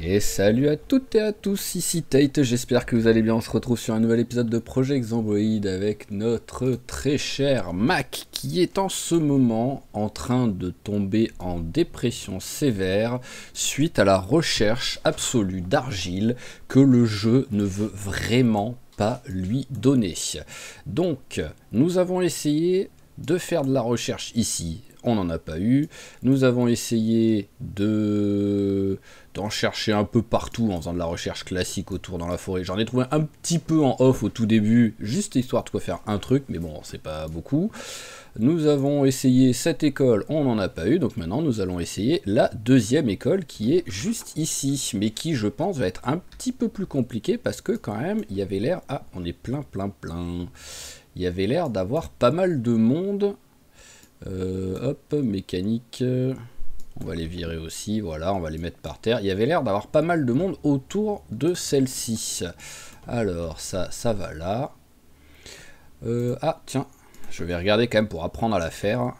Et salut à toutes et à tous, ici Tate, j'espère que vous allez bien. On se retrouve sur un nouvel épisode de Project Zomboid avec notre très cher Mac qui est en ce moment en train de tomber en dépression sévère suite à la recherche absolue d'argile que le jeu ne veut vraiment pas lui donner. Donc, nous avons essayé de faire de la recherche ici. On n'en a pas eu. Nous avons essayé d'en chercher un peu partout en faisant de la recherche classique autour dans la forêt. J'en ai trouvé un petit peu en off au tout début, juste histoire de quoi faire un truc, mais bon, c'est pas beaucoup. Nous avons essayé cette école, on n'en a pas eu, donc maintenant nous allons essayer la deuxième école qui est juste ici, mais qui je pense va être un petit peu plus compliquée parce que quand même il y avait l'air... Ah, on est plein. Il y avait l'air d'avoir pas mal de monde. Hop, mécanique, on va les virer aussi, voilà, on va les mettre par terre. Il y avait l'air d'avoir pas mal de monde autour de celle-ci. Alors, ça va là. Ah, tiens, je vais regarder quand même pour apprendre à la faire.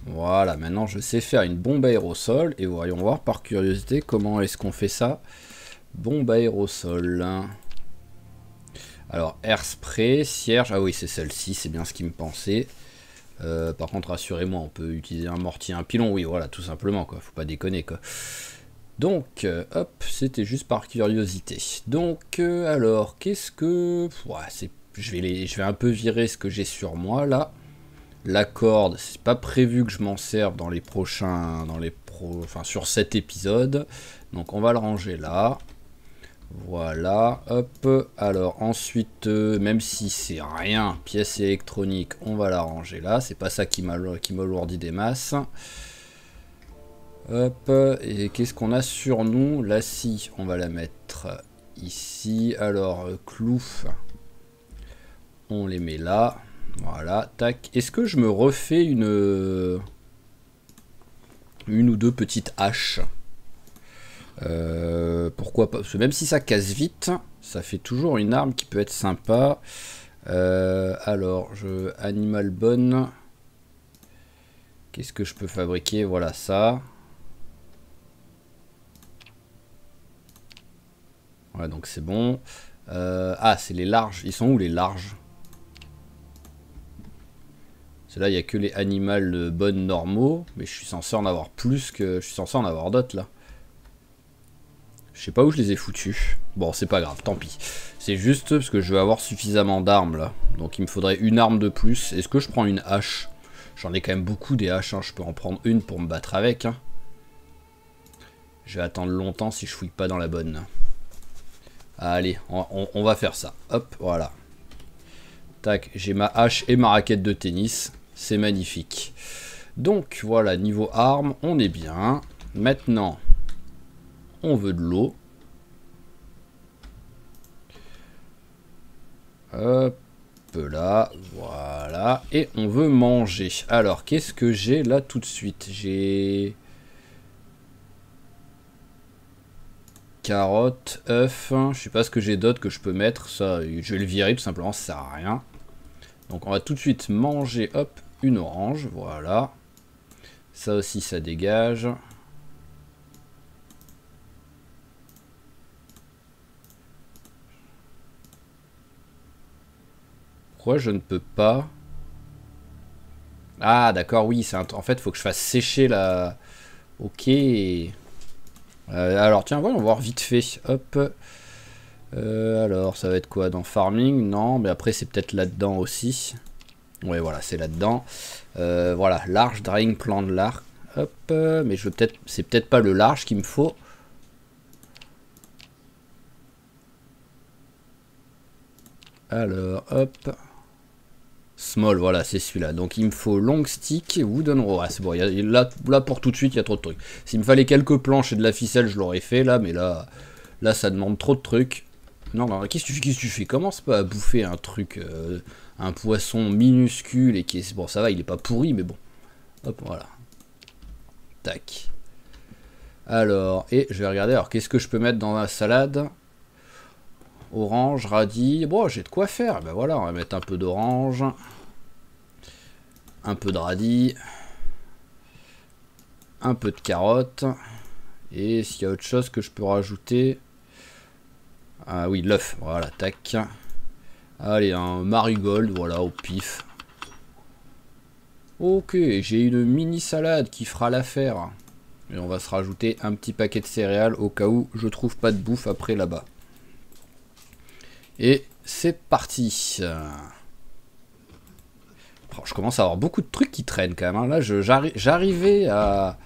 Voilà, maintenant je sais faire une bombe aérosol, et voyons voir par curiosité comment est-ce qu'on fait ça. Bombe aérosol. Alors, air spray, cierge, ah oui, c'est celle-ci, c'est bien ce qui me pensait. Par contre, rassurez-moi, on peut utiliser un mortier, un pilon, oui, voilà, tout simplement, quoi, faut pas déconner, quoi. Donc, hop, c'était juste par curiosité. Donc, alors, qu'est-ce que... Ouais, je vais un peu virer ce que j'ai sur moi, là. La corde, c'est pas prévu que je m'en serve dans les prochains... Enfin, sur cet épisode. Donc, on va le ranger là. Voilà, hop, alors ensuite, même si c'est rien, pièce électronique, on va la ranger là, c'est pas ça qui m'alourdit des masses. Hop, et qu'est-ce qu'on a sur nous? La scie, on va la mettre ici, alors clous, on les met là, voilà, tac. Est-ce que je me refais une ou deux petites haches? Pourquoi pas, parce que même si ça casse vite, ça fait toujours une arme qui peut être sympa. Alors, animal bone. Qu'est-ce que je peux fabriquer? Voilà ça. Ouais, donc c'est bon. Ah, c'est les larges. Ils sont où les larges? C'est là, il n'y a que les animal bonnes normaux, mais je suis censé en avoir plus que... Je suis censé en avoir d'autres là. Je sais pas où je les ai foutus. Bon, c'est pas grave, tant pis. C'est juste parce que je vais avoir suffisamment d'armes là. Donc il me faudrait une arme de plus. Est-ce que je prends une hache? J'en ai quand même beaucoup des haches, hein. Je peux en prendre une pour me battre avec, hein. Je vais attendre longtemps si je fouille pas dans la bonne. Allez, on va faire ça. Hop, voilà. Tac, j'ai ma hache et ma raquette de tennis. C'est magnifique. Donc voilà, niveau armes, on est bien. Maintenant... on veut de l'eau. Hop là, voilà. Et on veut manger. Alors, qu'est-ce que j'ai là tout de suite? J'ai... carottes, œufs. Je sais pas ce que j'ai d'autre que je peux mettre. Ça, je vais le virer tout simplement, ça sert à rien. Donc on va tout de suite manger, hop, une orange. Voilà. Ça aussi, ça dégage. Pourquoi je ne peux pas? Ah d'accord, oui, en fait, il faut que je fasse sécher la... Ok. Alors tiens, voyons voir vite fait. Hop. Alors, ça va être quoi? Dans farming? Non, mais après, c'est peut-être là-dedans aussi. Ouais, voilà, c'est là-dedans. Voilà, large, drying plant large. Hop, mais je veux peut-être... c'est peut-être pas le large qu'il me faut. Alors, hop... small, voilà, c'est celui-là. Donc il me faut long stick, wooden row. Ah, c'est bon, là pour tout de suite, il y a trop de trucs. S'il me fallait quelques planches et de la ficelle, je l'aurais fait là, mais là ça demande trop de trucs. Non, non, qu'est-ce que tu fais? Commence pas à bouffer un truc, un poisson minuscule et qui est... bon, ça va, il est pas pourri, mais bon. Hop, voilà. Tac. Alors, et je vais regarder, alors qu'est-ce que je peux mettre dans la salade? Orange, radis, bon, j'ai de quoi faire. Ben voilà, on va mettre un peu d'orange. Un peu de radis, un peu de carottes, Et s'il y a autre chose que je peux rajouter... Ah oui, l'œuf, voilà, tac. Allez, un marigold, voilà, au pif. Ok, j'ai une mini salade qui fera l'affaire. Et on va se rajouter un petit paquet de céréales au cas où je trouve pas de bouffe après là-bas. Et c'est parti. Je commence à avoir beaucoup de trucs qui traînent quand même. Hein. Là, j'arrivais à...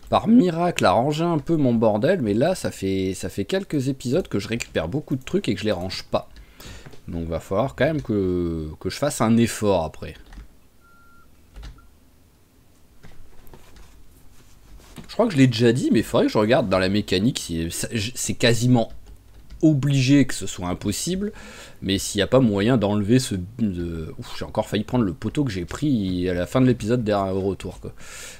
par miracle à ranger un peu mon bordel, mais là ça fait quelques épisodes que je récupère beaucoup de trucs et que je les range pas. Donc va falloir quand même que je fasse un effort après. Je crois que je l'ai déjà dit, mais il faudrait que je regarde dans la mécanique. C'est quasiment obligé que ce soit impossible, mais s'il n'y a pas moyen d'enlever ce... Ouf, j'ai encore failli prendre le poteau que j'ai pris à la fin de l'épisode derrière au retour, quoi.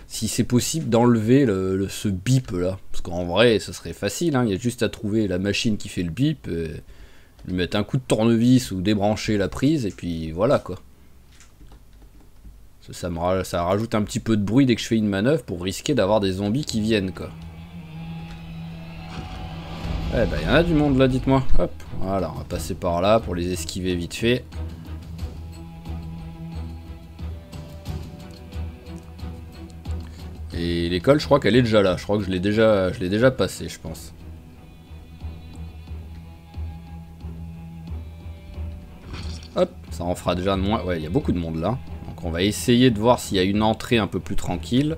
Si c'est possible d'enlever ce bip là, parce qu'en vrai ce serait facile, hein. Il y a juste à trouver la machine qui fait le bip, lui mettre un coup de tournevis ou débrancher la prise, et puis voilà quoi. Ça rajoute un petit peu de bruit dès que je fais une manœuvre pour risquer d'avoir des zombies qui viennent quoi. Eh ben, il y en a du monde là, dites-moi. Hop, voilà, on va passer par là pour les esquiver vite fait. Et l'école, je crois qu'elle est déjà là. Je crois que je l'ai déjà passée, je pense. Hop, ça en fera déjà de moins. Ouais, il y a beaucoup de monde là. Donc on va essayer de voir s'il y a une entrée un peu plus tranquille.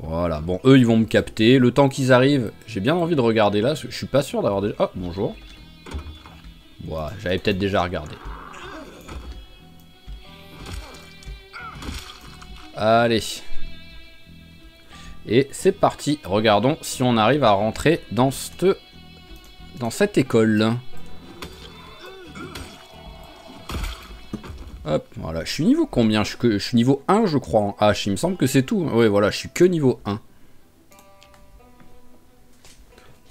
Voilà, bon, eux, ils vont me capter. Le temps qu'ils arrivent, j'ai bien envie de regarder là. Je suis pas sûr d'avoir déjà... Oh, bonjour. Voilà, j'avais peut-être déjà regardé. Allez. Et c'est parti. Regardons si on arrive à rentrer dans cette école. Hop, voilà. Je suis niveau combien? Je suis niveau 1, je crois, en H. Il me semble que c'est tout. Oui, voilà, je suis que niveau 1.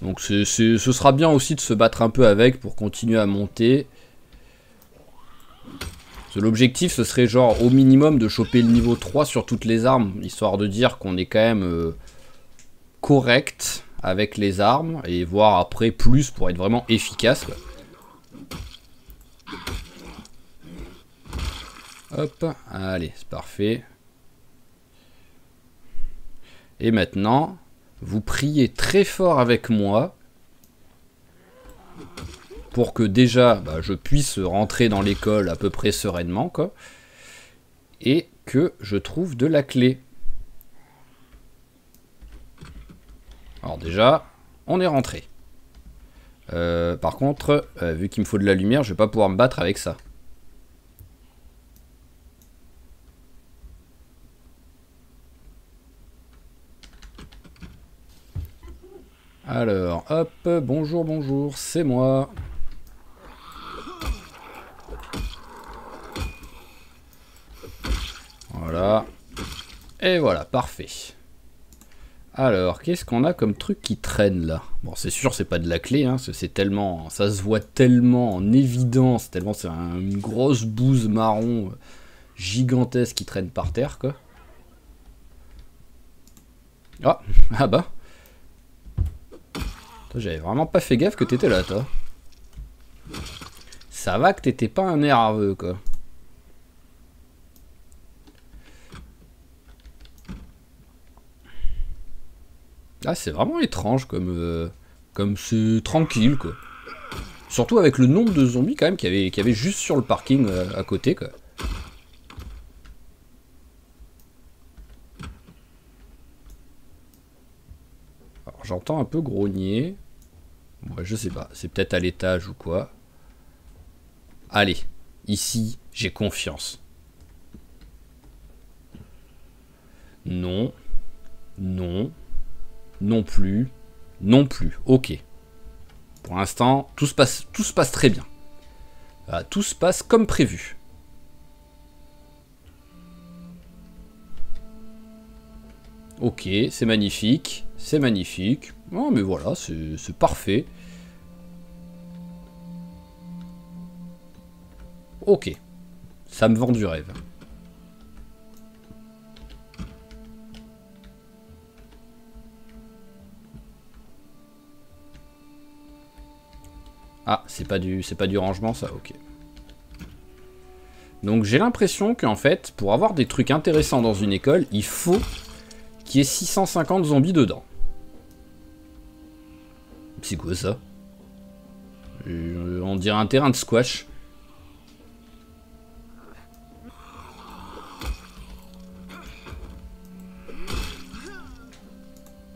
Donc ce sera bien aussi de se battre un peu avec pour continuer à monter. L'objectif, ce serait genre au minimum de choper le niveau 3 sur toutes les armes, histoire de dire qu'on est quand même correct avec les armes, et voir après plus pour être vraiment efficace, quoi. Hop, allez, c'est parfait. Et maintenant, vous priez très fort avec moi pour que déjà je puisse rentrer dans l'école à peu près sereinement, quoi, et que je trouve de la clé. Alors déjà, on est rentré. Par contre, vu qu'il me faut de la lumière, je vais pas pouvoir me battre avec ça. Alors, hop, bonjour, bonjour, c'est moi. Voilà. Et voilà, parfait. Alors, qu'est-ce qu'on a comme truc qui traîne là? Bon, c'est sûr, c'est pas de la clé, hein, c'est tellement... Ça se voit tellement en évidence, tellement c'est une grosse bouse marron gigantesque qui traîne par terre, quoi. Ah, ah bah. J'avais vraiment pas fait gaffe que t'étais là, toi. Ça va que t'étais pas un nerveux, quoi. Ah, c'est vraiment étrange comme c'est tranquille, quoi. Surtout avec le nombre de zombies, quand même, qu'il y avait juste sur le parking à côté, quoi. Alors, j'entends un peu grogner. Ouais, je sais pas, c'est peut-être à l'étage ou quoi. Allez, ici, j'ai confiance. Non. Non. Non plus. Non plus. Ok. Pour l'instant, tout se passe très bien. Voilà, tout se passe comme prévu. Ok, c'est magnifique. C'est magnifique. Non, mais voilà, c'est parfait. Ok. Ça me vend du rêve. Ah, c'est pas du rangement ça, ok. Donc j'ai l'impression qu'en fait, pour avoir des trucs intéressants dans une école, il faut qu'il y ait 650 zombies dedans. C'est quoi ça? On dirait un terrain de squash.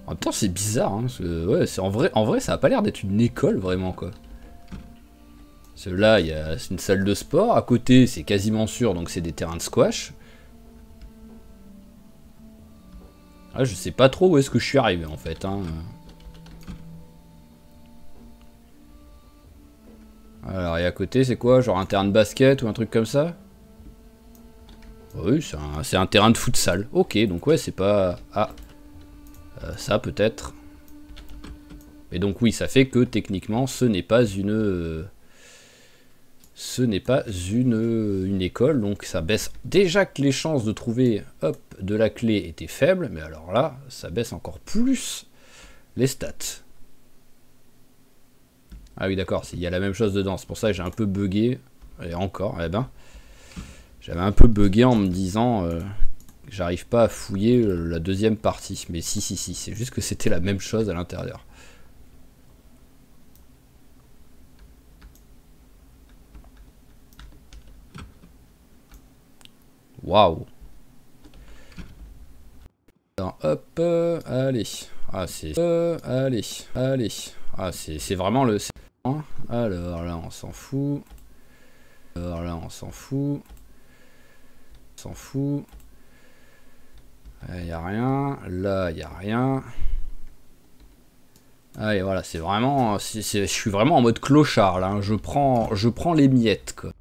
En même temps, c'est bizarre, hein, ouais, en vrai, ça a pas l'air d'être une école, vraiment, quoi. Parce que là, c'est une salle de sport, à côté, c'est quasiment sûr, donc c'est des terrains de squash. Ah, je sais pas trop où est-ce que je suis arrivé, en fait, hein. Alors, et à côté, c'est quoi? Genre un terrain de basket ou un truc comme ça? Oui, c'est un terrain de futsal. Ok, donc ouais, c'est pas... Ah, ça peut-être. Et donc oui, ça fait que techniquement, ce n'est pas une école, donc ça baisse. Déjà que les chances de trouver, hop, de la clé étaient faibles, mais alors là, ça baisse encore plus les stats. Ah oui, d'accord, il y a la même chose dedans, c'est pour ça que j'ai un peu bugué. Et encore, eh ben, j'avais un peu bugué en me disant que j'arrive pas à fouiller la deuxième partie. Mais si, c'est juste que c'était la même chose à l'intérieur. Waouh. Hop, allez. Ah, c'est... allez. Ah, c'est vraiment le... Alors là, on s'en fout. Alors là, on s'en fout. On s'en fout. Il n'y a rien. Là, il n'y a rien. Ah, et voilà, c'est vraiment... je suis vraiment en mode clochard, là. Hein. Je prends les miettes, quoi.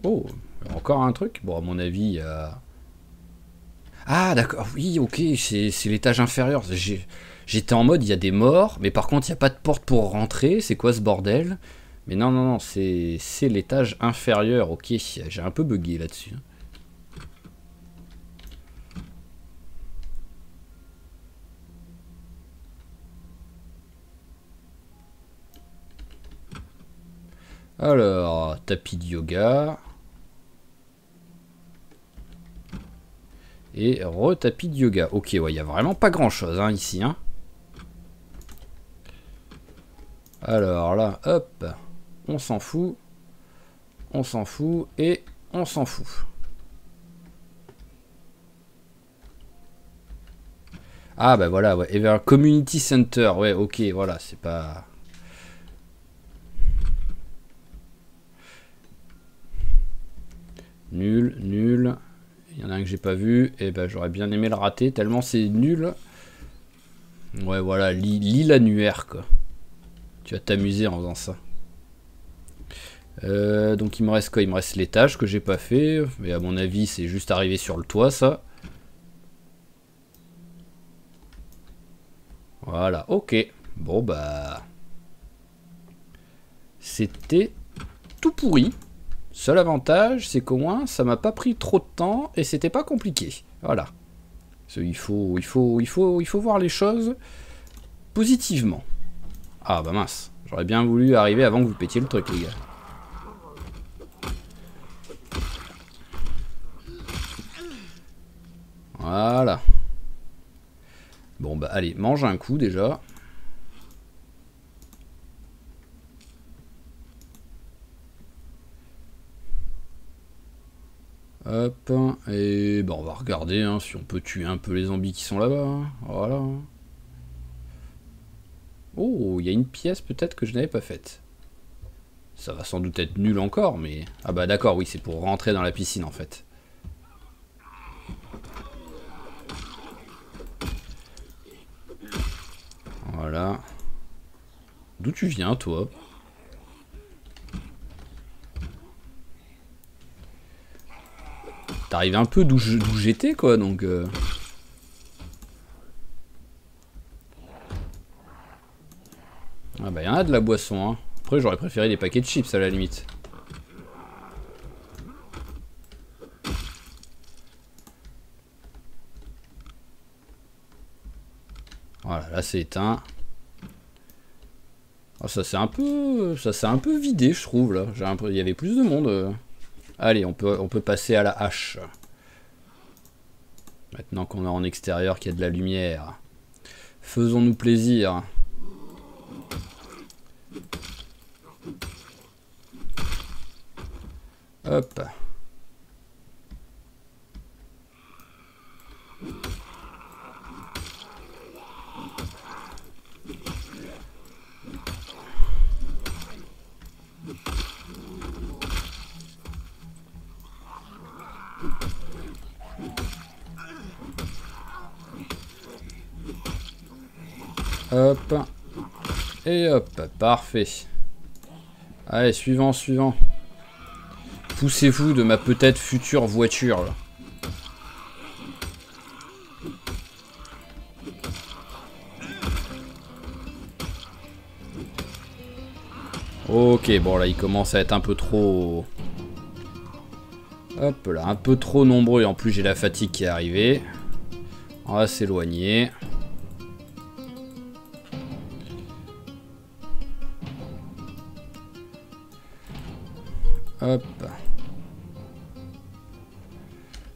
Oh, encore un truc. Bon, à mon avis, il y a... Ah, d'accord, oui, ok, c'est l'étage inférieur. J'étais en mode, il y a des morts, mais par contre, il n'y a pas de porte pour rentrer. C'est quoi ce bordel? Mais non, c'est l'étage inférieur. Ok, j'ai un peu bugué là-dessus. Alors, tapis de yoga. Et re-tapis de yoga. Ok, ouais, il n'y a vraiment pas grand-chose hein, ici. Hein. Alors là, hop, on s'en fout. On s'en fout et on s'en fout. Ah bah voilà, ouais. Et vers Community Center, ouais, ok, voilà, c'est pas... Nul. Il y en a un que j'ai pas vu, et ben j'aurais bien aimé le rater, tellement c'est nul. Ouais, voilà, lis l'annuaire, quoi. Tu vas t'amuser en faisant ça. Donc il me reste quoi? Il me reste l'étage que j'ai pas fait, mais à mon avis c'est juste arrivé sur le toit, ça. Voilà, ok. Bon bah... C'était tout pourri. Seul avantage, c'est qu'au moins, ça m'a pas pris trop de temps et c'était pas compliqué. Voilà. Il faut voir les choses positivement. Ah bah mince. J'aurais bien voulu arriver avant que vous pétiez le truc, les gars. Voilà. Bon bah allez, mange un coup déjà. Hop, et bah on va regarder hein, si on peut tuer un peu les zombies qui sont là-bas. Hein. Voilà. Oh, il y a une pièce peut-être que je n'avais pas faite. Ça va sans doute être nul encore, mais... Ah bah d'accord, oui, c'est pour rentrer dans la piscine en fait. Voilà. D'où tu viens, toi? T'arrives un peu d'où j'étais, quoi, donc... Ah bah, y'en a de la boisson, hein. Après, j'aurais préféré des paquets de chips, à la limite. Voilà, là c'est éteint. Oh, ça s'est un peu vidé, je trouve là. Il y avait plus de monde. Allez, on peut passer à la hache. Maintenant qu'on est en extérieur, qu'il y a de la lumière. Faisons-nous plaisir. Hop. Hop. Et hop, parfait. Allez, suivant, suivant. Poussez-vous de ma peut-être future voiture, là. Ok, bon là, il commence à être un peu trop... Hop là, un peu trop nombreux. En plus, j'ai la fatigue qui est arrivée. On va s'éloigner. Hop.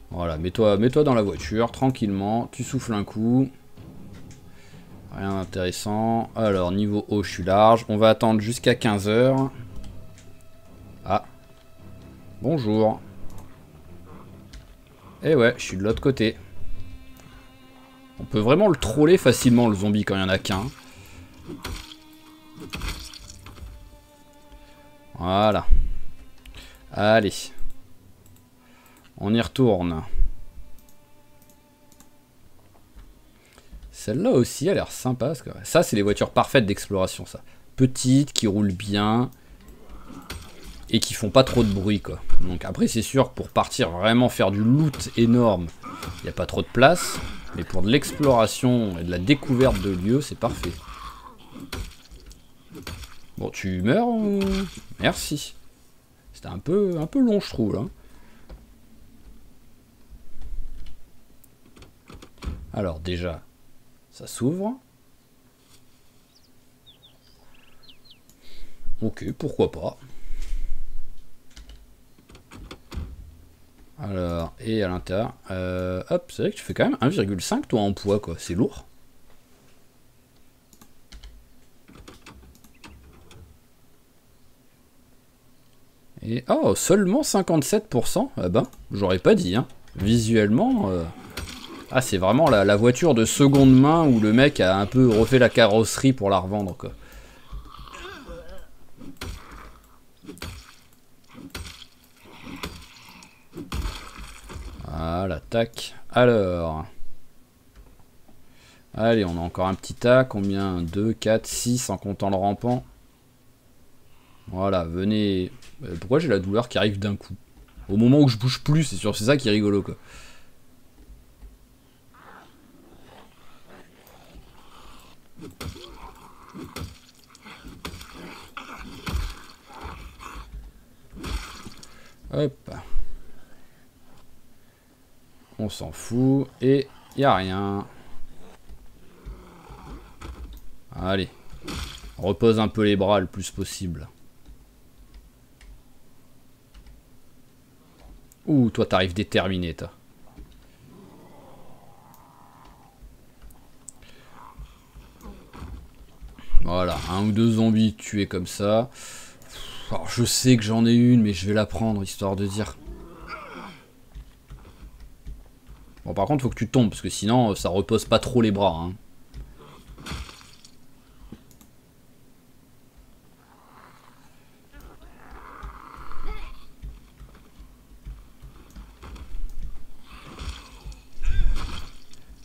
Voilà, mets-toi dans la voiture, tranquillement. Tu souffles un coup. Rien d'intéressant. Alors, niveau eau, je suis large. On va attendre jusqu'à 15 h. Ah. Bonjour. Eh ouais, je suis de l'autre côté. On peut vraiment le troller facilement, le zombie, quand il n'y en a qu'un. Voilà. Allez. On y retourne. Celle-là aussi a l'air sympa. Parce que ça, c'est les voitures parfaites d'exploration, ça. Petites, qui roulent bien. Et qui font pas trop de bruit, quoi. Donc après, c'est sûr, pour partir vraiment faire du loot énorme, il n'y a pas trop de place. Mais pour de l'exploration et de la découverte de lieux, c'est parfait. Bon, tu meurs ou... Merci. C'était un peu long, je trouve, là. Alors, déjà, ça s'ouvre. Ok, pourquoi pas. Alors, et à l'intérieur, hop, c'est vrai que tu fais quand même 1,5 toi en poids, quoi. C'est lourd. Et oh, seulement 57%. Ah ben, j'aurais pas dit, hein. Visuellement, ah, c'est vraiment la voiture de seconde main où le mec a un peu refait la carrosserie pour la revendre, quoi. Voilà, tac. Alors. Allez, on a encore un petit tas. Combien? 2, 4, 6 en comptant le rampant. Voilà, venez. Pourquoi j'ai la douleur qui arrive d'un coup? Au moment où je bouge plus, c'est sûr, c'est ça qui est rigolo, quoi. Hop. On s'en fout. Et il n'y a rien. Allez. Repose un peu les bras le plus possible. Ouh, toi t'arrives déterminé, toi. Voilà, un ou deux zombies tués comme ça. Alors, je sais que j'en ai une, mais je vais la prendre, histoire de dire. Bon, par contre, faut que tu tombes, parce que sinon, ça repose pas trop les bras, hein.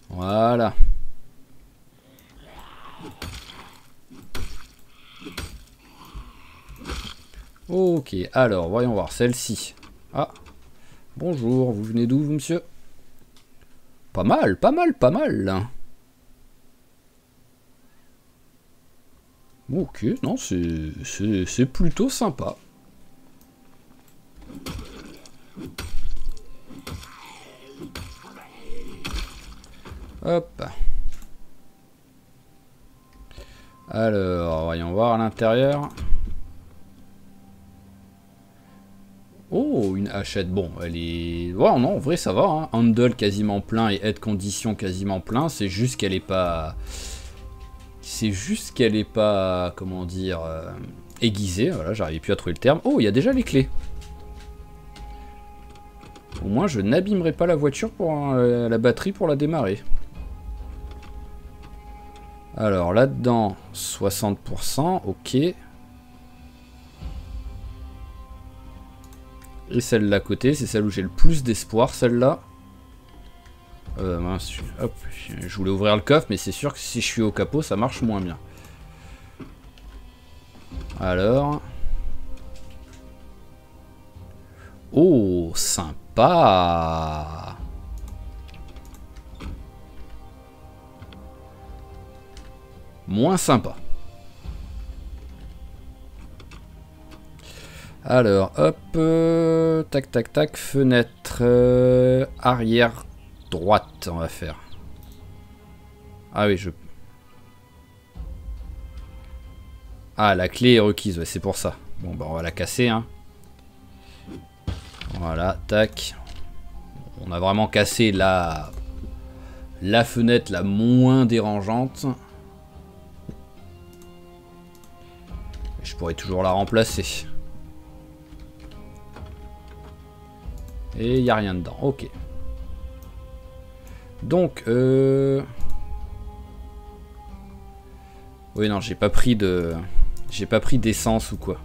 Voilà. Ok, alors, voyons voir, celle-ci. Ah, bonjour, vous venez d'où, vous, monsieur? Pas mal, pas mal, pas mal. Ok, non, c'est plutôt sympa. Hop. Alors, voyons voir à l'intérieur. Oh, une hachette. Bon, elle est... Ouais, non, en vrai, ça va. Hein. Handle quasiment plein et head condition quasiment plein. C'est juste qu'elle est pas... C'est juste qu'elle est pas... Comment dire... aiguisée. Voilà, j'arrivais plus à trouver le terme. Oh, il y a déjà les clés. Au moins, je n'abîmerai pas la voiture pour la batterie pour la démarrer. Alors, là-dedans, 60%. Ok. Et celle-là à côté, c'est celle où j'ai le plus d'espoir, celle-là. Mince, hop, je voulais ouvrir le coffre, mais c'est sûr que si je suis au capot, ça marche moins bien. Alors... Oh, sympa! Moins sympa. Alors, hop, tac, tac, tac, fenêtre arrière droite, on va faire. Ah oui, je... Ah, la clé est requise, ouais, c'est pour ça. Bon, bah, on va la casser, hein. Voilà, tac. On a vraiment cassé la fenêtre la moins dérangeante. Je pourrais toujours la remplacer. Et il n'y a rien dedans. Ok. Donc, oui, non, j'ai pas pris de... J'ai pas pris d'essence ou quoi.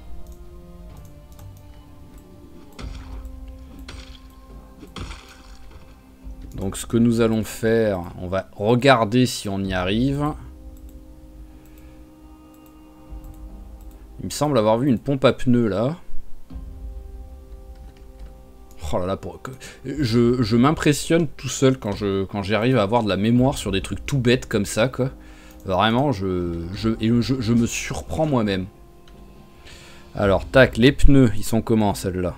Donc, ce que nous allons faire, on va regarder si on y arrive. Il me semble avoir vu une pompe à pneus, là. Oh là là, je m'impressionne tout seul quand j'arrive à avoir de la mémoire sur des trucs tout bêtes comme ça, quoi. Vraiment, je me surprends moi-même. Alors, tac, les pneus, ils sont comment, celles-là?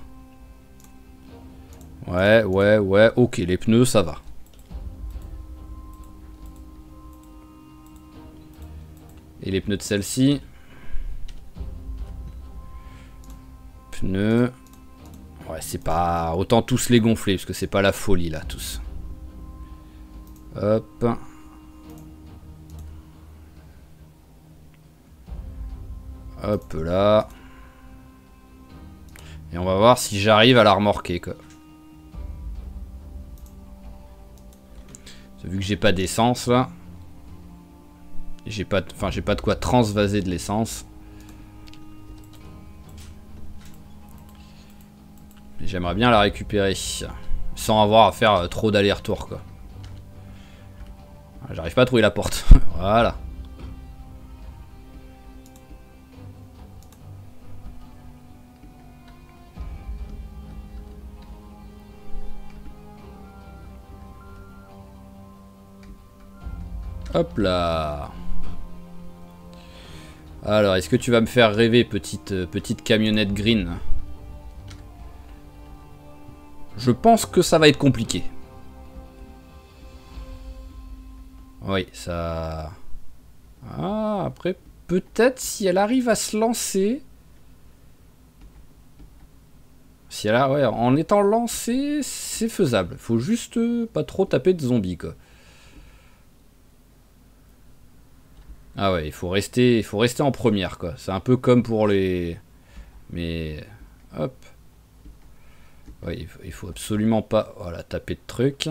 Ouais, ok, les pneus, ça va. Et les pneus de celle-ci? Pneus... Ouais, c'est pas... Autant tous les gonfler, parce que c'est pas la folie, là, tous. Hop. Hop là. Et on va voir si j'arrive à la remorquer, quoi. Vu que j'ai pas d'essence, là. J'ai pas de quoi transvaser de l'essence. J'aimerais bien la récupérer sans avoir à faire trop d'aller-retour, quoi. J'arrive pas à trouver la porte. Voilà. Hop là. Alors, est-ce que tu vas me faire rêver, petite camionnette green? Je pense que ça va être compliqué. Oui, ça... Ah, après, peut-être si elle arrive à se lancer... Si elle a... Ouais, en étant lancée, c'est faisable. Faut juste pas trop taper de zombies, quoi. Ah ouais, il faut rester en première, quoi. C'est un peu comme pour les... Mais... Hop. Ouais, il faut absolument pas... Voilà, taper de trucs.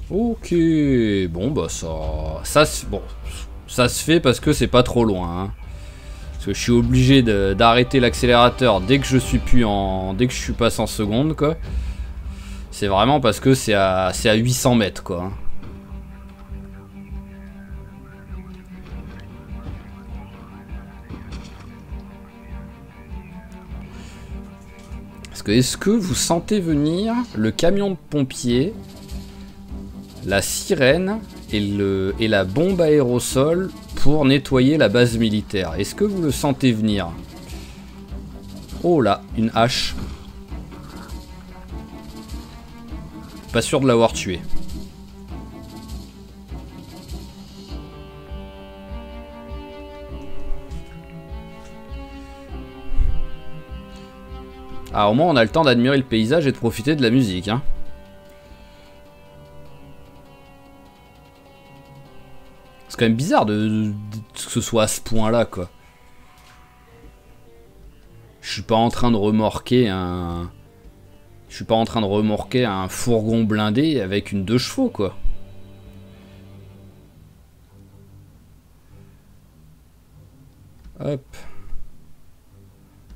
Ok, bon bah ça se fait parce que c'est pas trop loin. Hein. Parce que je suis obligé d'arrêter l'accélérateur dès que je suis passé en seconde, quoi. C'est vraiment parce que c'est à 800 mètres, quoi. Hein. Parce que est-ce que vous sentez venir le camion de pompiers, la sirène et la bombe aérosol pour nettoyer la base militaire? Est-ce que vous le sentez venir? Oh là, une hache. pas sûr de l'avoir tué. Ah, au moins on a le temps d'admirer le paysage et de profiter de la musique, hein. C'est quand même bizarre que ce soit à ce point-là, quoi. Je suis pas en train de remorquer un... Je suis pas en train de remorquer un fourgon blindé avec une 2 chevaux, quoi. Hop.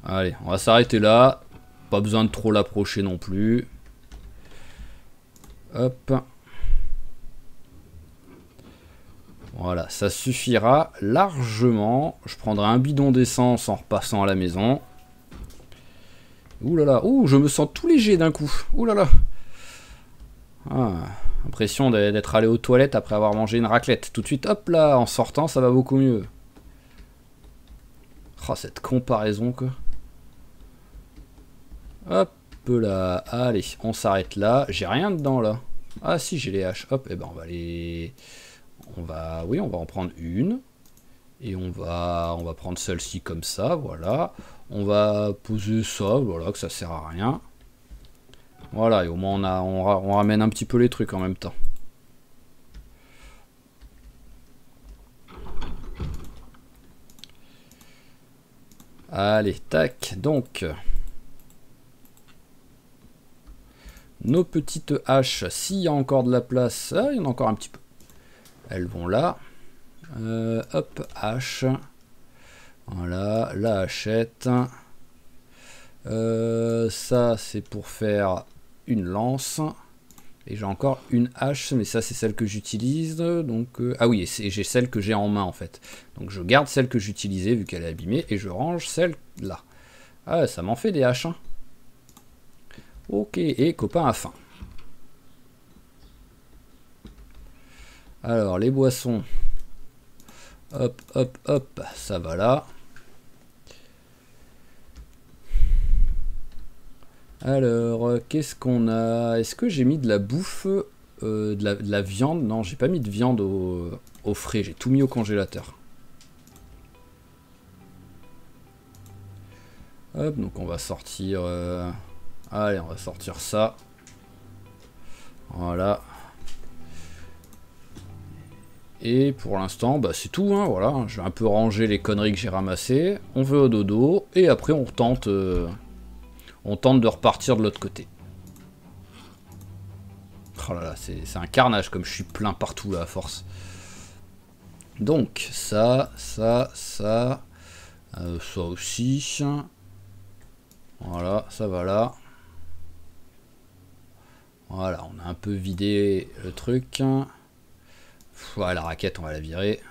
Allez, on va s'arrêter là. Pas besoin de trop l'approcher non plus. Hop. Voilà, ça suffira largement. Je prendrai un bidon d'essence en repassant à la maison. Ouh là là, ouh, je me sens tout léger d'un coup. Ouh là là. Ah, impression d'être allé aux toilettes après avoir mangé une raclette. Tout de suite, hop là, en sortant, ça va beaucoup mieux. Oh, cette comparaison, quoi. Hop là, allez, on s'arrête là. J'ai rien dedans, là. Ah si, j'ai les haches. Hop, et ben on va les... Oui, on va en prendre une. Et on va prendre celle-ci comme ça, voilà. On va poser ça, voilà, que ça sert à rien. Voilà, et au moins on ramène un petit peu les trucs en même temps. Allez, tac, donc... Nos petites haches, s'il y a encore de la place, ah, il y en a encore un petit peu. Elles vont là. Hop, hache. Voilà, la hachette. Ça, c'est pour faire une lance. Et j'ai encore une hache, mais ça, c'est celle que j'utilise. Donc, ah oui, j'ai celle que j'ai en main, en fait. Donc, je garde celle que j'utilisais, vu qu'elle est abîmée, et je range celle-là. Ah, ça m'en fait des haches, hein. Ok, et copain à faim. Alors, les boissons. Hop, hop, hop, ça va là. Alors, qu'est-ce qu'on a? Est-ce que j'ai mis de la bouffe, de la viande? Non, j'ai pas mis de viande au frais, j'ai tout mis au congélateur. Hop, donc on va sortir... Allez, on va sortir ça. Voilà. Et pour l'instant, bah, c'est tout, hein, voilà. Je vais un peu ranger les conneries que j'ai ramassées. On va au dodo. Et après, on tente de repartir de l'autre côté. Oh là là, c'est un carnage comme je suis plein partout là, à force. Donc, ça aussi. Voilà, ça va là. Voilà, on a un peu vidé le truc. Ouais, la raquette, on va la virer.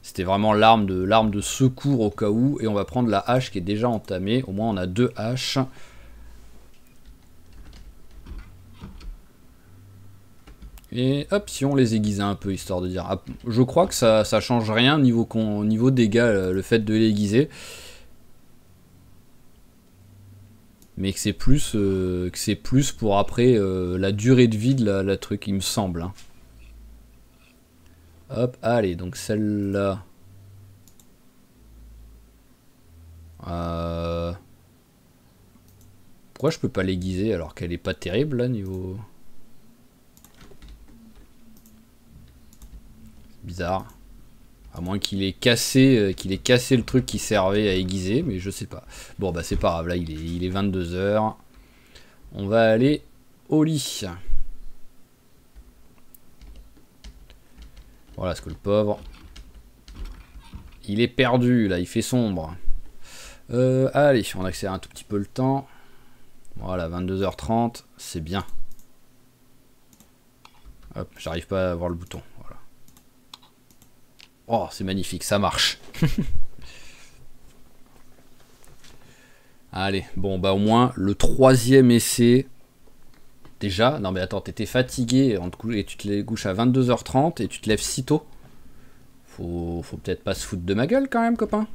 C'était vraiment l'arme de secours au cas où. Et on va prendre la hache qui est déjà entamée. Au moins, on a 2 haches. Et hop, si on les aiguisait un peu, histoire de dire... Ah, je crois que ça change rien niveau dégâts, le fait de les aiguiser. Mais que c'est plus pour après la durée de vie de la truc, il me semble. Hein. Hop, allez, donc celle-là. Pourquoi je peux pas l'aiguiser alors qu'elle est pas terrible là niveau... Bizarre. À moins qu'il ait cassé le truc qui servait à aiguiser, mais je sais pas. Bon bah c'est pas grave, là il est 22 h. On va aller au lit. Voilà, ce que le pauvre... Il est perdu, là, il fait sombre. Allez, on accélère un tout petit peu le temps. Voilà, 22 h 30, c'est bien. Hop, j'arrive pas à voir le bouton. Voilà. Oh, c'est magnifique, ça marche. Allez, bon, bah au moins, le 3e essai... Déjà, non mais attends, t'étais fatigué et tu te couches à 22 h 30 et tu te lèves si tôt. Faut peut-être pas se foutre de ma gueule quand même, copain.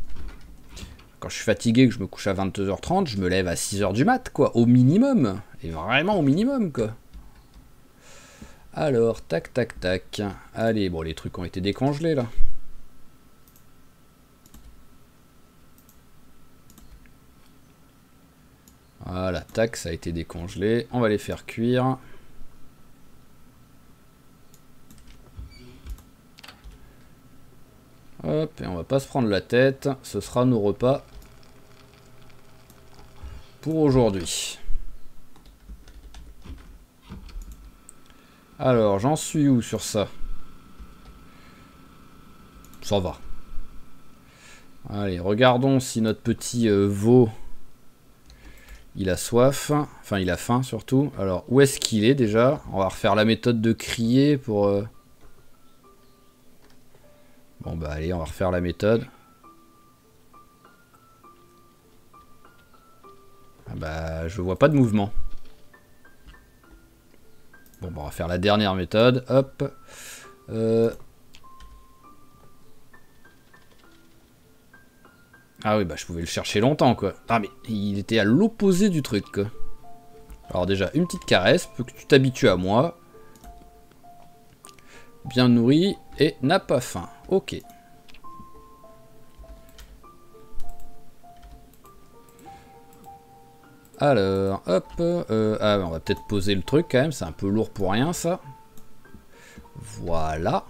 Quand je suis fatigué, que je me couche à 22 h 30, je me lève à 6 h du mat, quoi, au minimum. Et vraiment au minimum, quoi. Alors, tac, tac, tac. Allez, bon, les trucs ont été décongelés, là. Voilà, tac, ça a été décongelé. On va les faire cuire. Hop, et on va pas se prendre la tête. Ce sera nos repas pour aujourd'hui. Alors, j'en suis où sur ça? Ça va. Allez, regardons si notre petit veau, il a soif. Enfin, il a faim surtout. Alors, où est-ce qu'il est déjà? On va refaire la méthode de crier pour... Bon, bah allez, on va refaire la méthode. Ah bah, je vois pas de mouvement. Bon, bah, on va faire la dernière méthode. Hop. Ah oui, bah je pouvais le chercher longtemps, quoi. Ah, mais il était à l'opposé du truc, quoi. Alors déjà, une petite caresse, pour que tu t'habitues à moi. Bien nourri et n'a pas faim. Ok. Alors, hop. Ah, on va peut-être poser le truc quand même. C'est un peu lourd pour rien, ça. Voilà.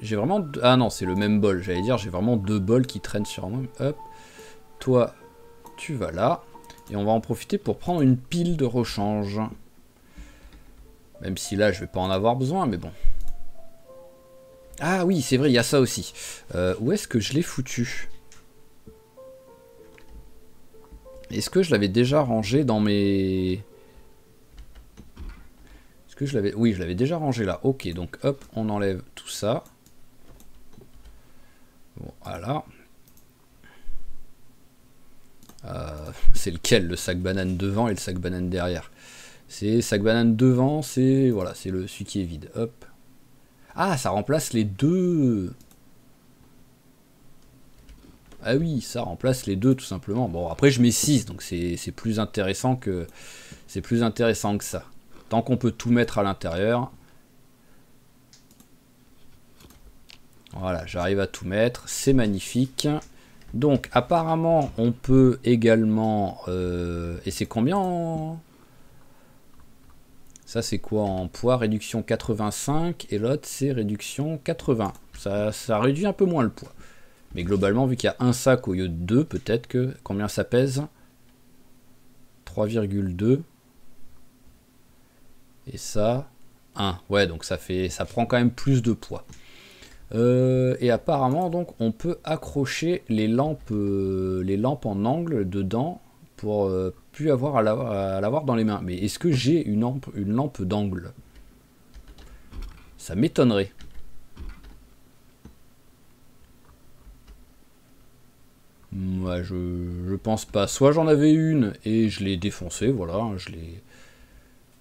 J'ai vraiment... Ah non, c'est le même bol. J'allais dire, j'ai vraiment deux bols qui traînent sur moi. Hop. Toi, tu vas là. Et on va en profiter pour prendre une pile de rechange. Même si là, je vais pas en avoir besoin, mais bon. Ah oui, c'est vrai, il y a ça aussi. Où est-ce que je l'ai foutu? Est-ce que je l'avais déjà rangé dans mes... Est-ce que je l'avais... Oui, je l'avais déjà rangé là. Ok, donc hop, on enlève tout ça. Bon, voilà. C'est lequel, le sac banane devant et le sac banane derrière? C'est sac banane devant, c'est... Voilà, c'est celui qui est vide. Hop. Ah, ça remplace les deux... Ah oui, ça remplace les deux tout simplement. Bon, après je mets 6, donc c'est plus intéressant que... C'est plus intéressant que ça. Tant qu'on peut tout mettre à l'intérieur. Voilà, j'arrive à tout mettre. C'est magnifique. Donc, apparemment, on peut également... et c'est combien en... Ça, c'est quoi en poids? Réduction 85. Et l'autre, c'est réduction 80. Ça réduit un peu moins le poids. Mais globalement, vu qu'il y a un sac au lieu de deux, peut-être que... Combien ça pèse? 3,2. Et ça, 1. Ouais, donc ça prend quand même plus de poids. Et apparemment, donc, on peut accrocher les lampes en angle dedans pour plus avoir à l'avoir dans les mains. Mais est-ce que j'ai une lampe d'angle? Ça m'étonnerait. Ouais, je pense pas. Soit j'en avais une et je l'ai défoncée, voilà, je l'ai...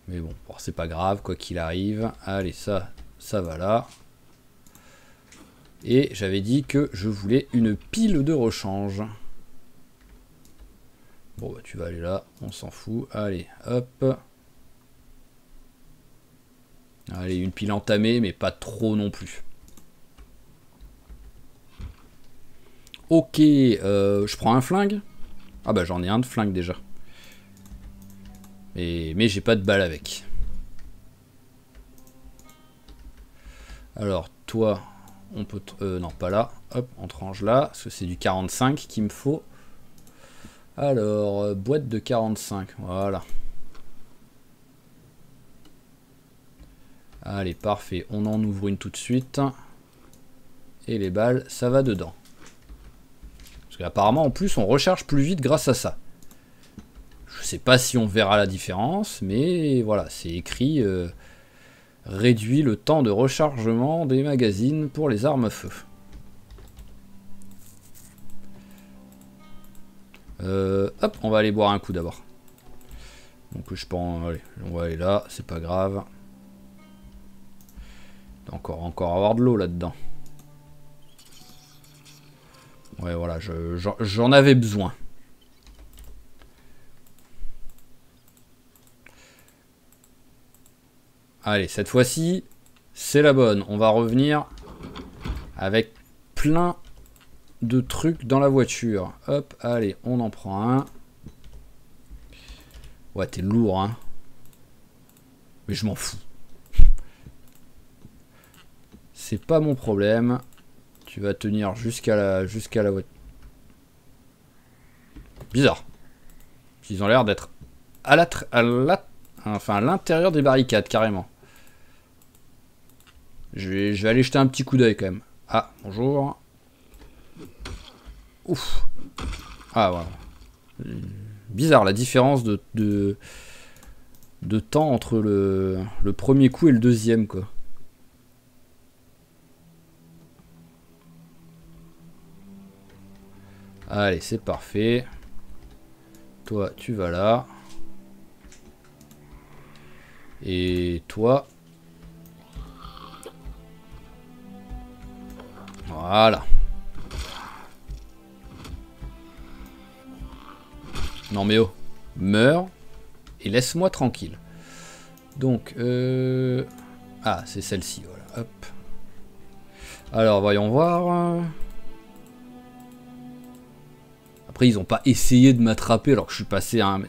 Mais bon, c'est pas grave, quoi qu'il arrive. Allez, ça va là. Et j'avais dit que je voulais une pile de rechange. Bon, bah tu vas aller là, on s'en fout. Allez, hop. Allez, une pile entamée, mais pas trop non plus. Ok, je prends un flingue. Ah bah j'en ai un de flingue déjà. Mais j'ai pas de balle avec. Alors, toi, on peut... non, pas là. Hop, on te range là, parce que c'est du 45 qu'il me faut. Alors, boîte de 45, voilà. Allez, parfait. On en ouvre une tout de suite. Et les balles, ça va dedans. Parce qu'apparemment, en plus, on recharge plus vite grâce à ça. Je sais pas si on verra la différence, mais voilà, c'est écrit... réduit le temps de rechargement des magazines pour les armes à feu. Hop, on va aller boire un coup d'abord. Donc je pense, allez, on va aller là, c'est pas grave. Encore avoir de l'eau là-dedans. Ouais, voilà, j'en avais besoin. Allez, cette fois-ci, c'est la bonne. On va revenir avec plein de trucs dans la voiture. Hop, allez, on en prend un. Ouais, t'es lourd, hein. Mais je m'en fous. C'est pas mon problème. Tu vas tenir jusqu'à la voiture. Bizarre. Ils ont l'air d'être à l'intérieur des barricades, carrément. Je vais aller jeter un petit coup d'œil quand même. Ah, bonjour. Ouf. Ah, voilà. Bizarre la différence de temps entre le premier coup et le deuxième, quoi. Allez, c'est parfait. Toi, tu vas là. Et toi... Voilà. Non mais oh, meurs et laisse-moi tranquille. Donc, ah, c'est celle-ci, voilà, hop. Alors, voyons voir. Après, ils ont pas essayé de m'attraper alors que je suis passé à un...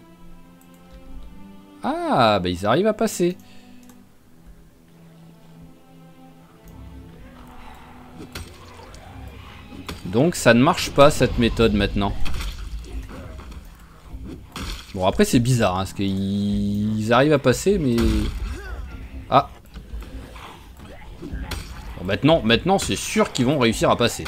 Ah, bah ils arrivent à passer. Donc, ça ne marche pas, cette méthode, maintenant. Bon, après, c'est bizarre, hein, parce qu'ils arrivent à passer, mais... Ah. Bon, maintenant c'est sûr qu'ils vont réussir à passer.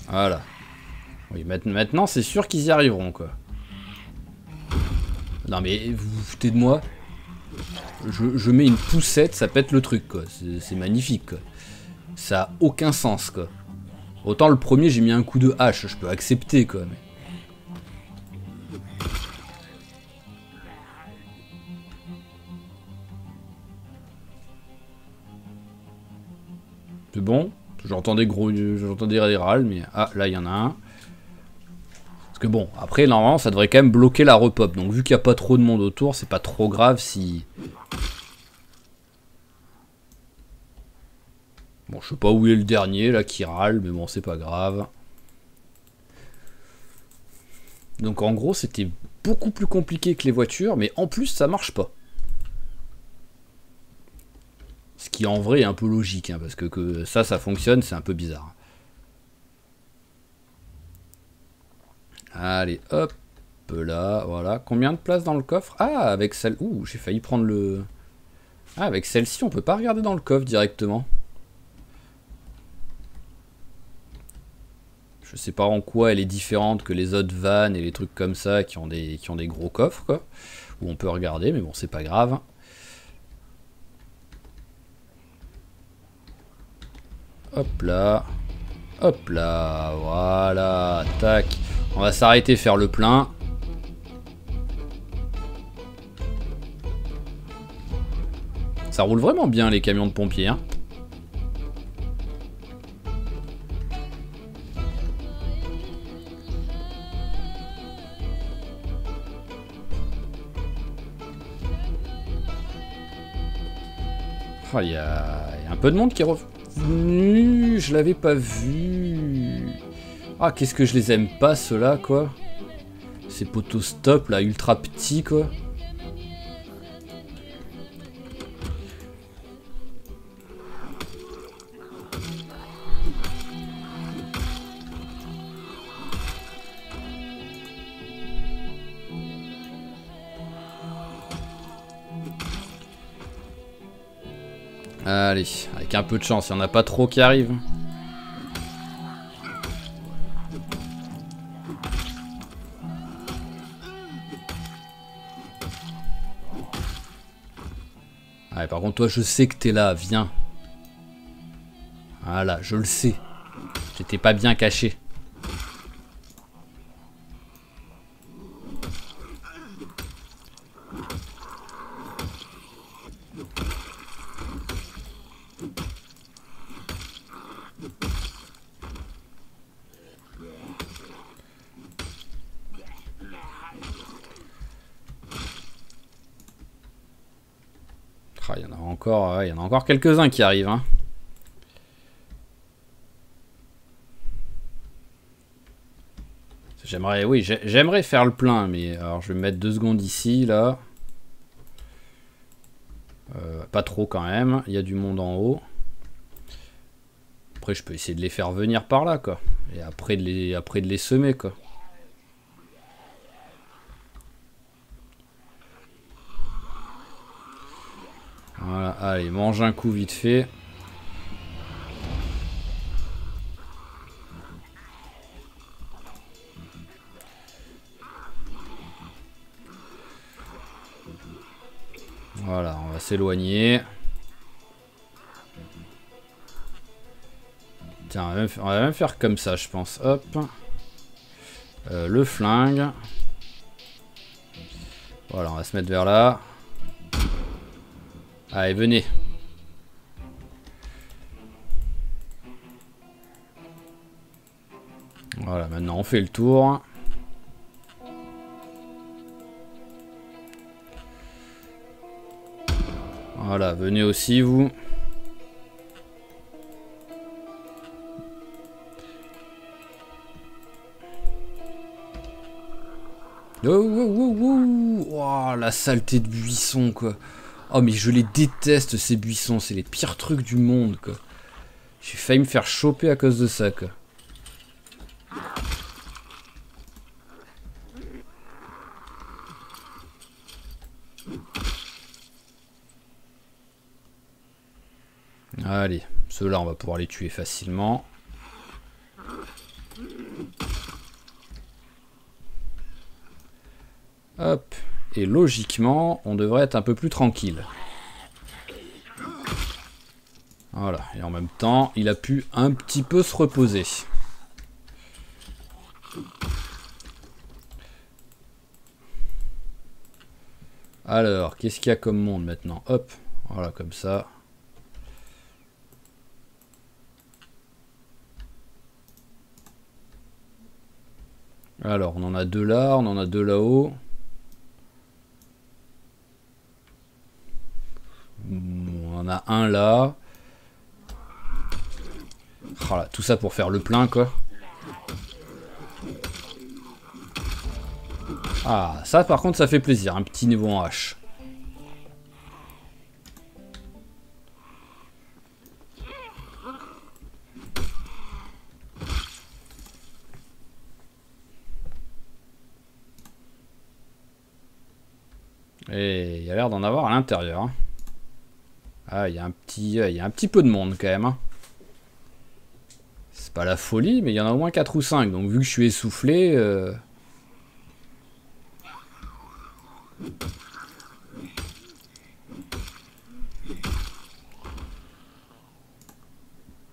Voilà. Oui, maintenant, c'est sûr qu'ils y arriveront, quoi. Non, mais vous vous foutez de moi? Je mets une poussette, ça pète le truc, quoi. C'est magnifique, quoi. Ça a aucun sens, quoi. Autant le premier, j'ai mis un coup de hache, je peux accepter, quoi. Mais... C'est bon. J'entends des râles, mais... Ah, là, il y en a un. Parce que bon, après, normalement, ça devrait quand même bloquer la repop. Donc, vu qu'il n'y a pas trop de monde autour, c'est pas trop grave si... Bon, je sais pas où est le dernier, là, qui râle, mais bon, c'est pas grave. Donc, en gros, c'était beaucoup plus compliqué que les voitures, mais en plus, ça marche pas. Ce qui, en vrai, est un peu logique, hein, parce que ça fonctionne, c'est un peu bizarre. Allez, hop, là, voilà. Combien de places dans le coffre? Ah, avec celle... Ouh, j'ai failli prendre le... Ah, avec celle-ci, on peut pas regarder dans le coffre directement. Je sais pas en quoi elle est différente que les autres vannes et les trucs comme ça qui ont des gros coffres, quoi. Où on peut regarder, mais bon, c'est pas grave. Hop là. Hop là, voilà, tac. On va s'arrêter faire le plein. Ça roule vraiment bien les camions de pompiers, hein. Oh, il y a un peu de monde qui est revenu. Je l'avais pas vu. Ah, qu'est-ce que je les aime pas, ceux-là, quoi. Ces poteaux stop, là, ultra petits, quoi. Allez, avec un peu de chance, il n'y en a pas trop qui arrivent. Ouais, par contre, toi, je sais que t'es là, viens. Voilà, je le sais. J'étais pas bien caché. il y en a encore, il y en a encore quelques-uns qui arrivent. Hein. J'aimerais, oui, j'aimerais faire le plein, mais alors je vais me mettre 2 secondes ici, là. Pas trop quand même, il y a du monde en haut. Après, je peux essayer de les faire venir par là, quoi. Et après de les semer, quoi. Voilà, allez, mange un coup vite fait. Voilà, on va s'éloigner. Tiens, on va même faire comme ça, je pense. Hop. Le flingue. Voilà, on va se mettre vers là. Allez, venez. Voilà, maintenant on fait le tour. Voilà, venez aussi vous. Oh, oh, oh, oh. Oh, la saleté de buissons, quoi. Oh, mais je les déteste, ces buissons. C'est les pires trucs du monde, quoi. J'ai failli me faire choper à cause de ça, quoi. Allez, ceux-là, on va pouvoir les tuer facilement. Hop. Et logiquement, on devrait être un peu plus tranquille. Voilà. Et en même temps, il a pu un petit peu se reposer. Alors, qu'est-ce qu'il y a comme monde maintenant? Hop. Voilà, comme ça. Alors, on en a 2 là, on en a 2 là-haut. On en a un là. Voilà, tout ça pour faire le plein, quoi. Ah, ça par contre, ça fait plaisir. Un petit niveau en H. Et il y a l'air d'en avoir à l'intérieur. Hein. Ah, il y a un petit peu de monde quand même. Hein. C'est pas la folie, mais il y en a au moins 4 ou 5. Donc vu que je suis essoufflé...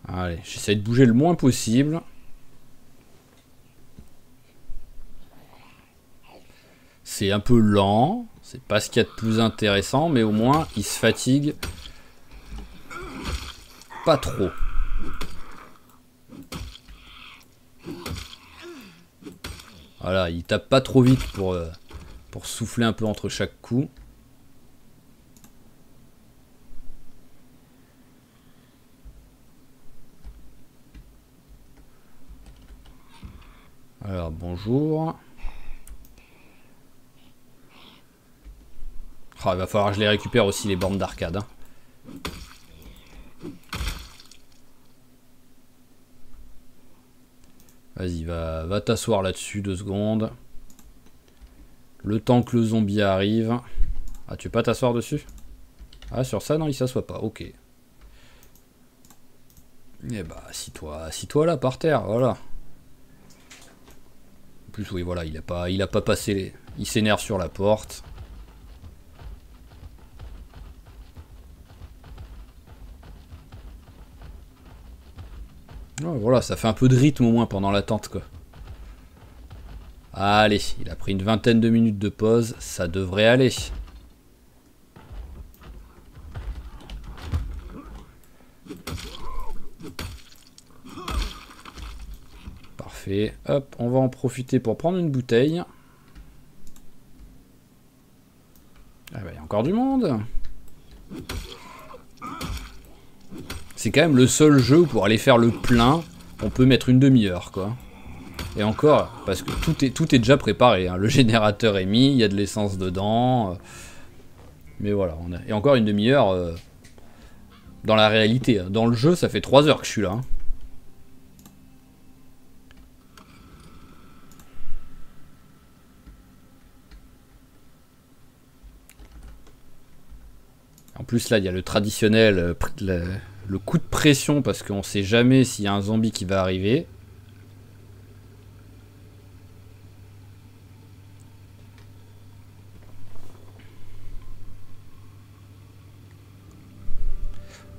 Allez, j'essaie de bouger le moins possible. C'est un peu lent. C'est pas ce qu'il y a de plus intéressant, mais au moins, il se fatigue pas trop. Voilà, il tape pas trop vite pour souffler un peu entre chaque coup. Alors, bonjour. Oh, il va falloir que je les récupère aussi, les bornes d'arcade. Hein. Vas-y, va t'asseoir là-dessus 2 secondes. Le temps que le zombie arrive. Ah, tu veux pas t'asseoir dessus? Ah, sur ça, non, il s'assoit pas. Ok. Eh bah, assis-toi là, par terre, voilà. En plus, oui, voilà, il a pas passé les... Il s'énerve sur la porte. Oh, voilà, ça fait un peu de rythme au moins pendant l'attente, quoi. Allez, il a pris une vingtaine de minutes de pause, ça devrait aller. Parfait, hop, on va en profiter pour prendre une bouteille. Ah bah, il y a encore du monde. C'est quand même le seul jeu où pour aller faire le plein, on peut mettre une demi-heure, quoi. Et encore, parce que tout est déjà préparé, hein. Le générateur est mis, il y a de l'essence dedans. Mais voilà, et encore une demi-heure dans la réalité. Dans le jeu, ça fait 3 heures que je suis là. Hein. En plus, là, il y a le traditionnel, le coup de pression, parce qu'on sait jamais s'il y a un zombie qui va arriver.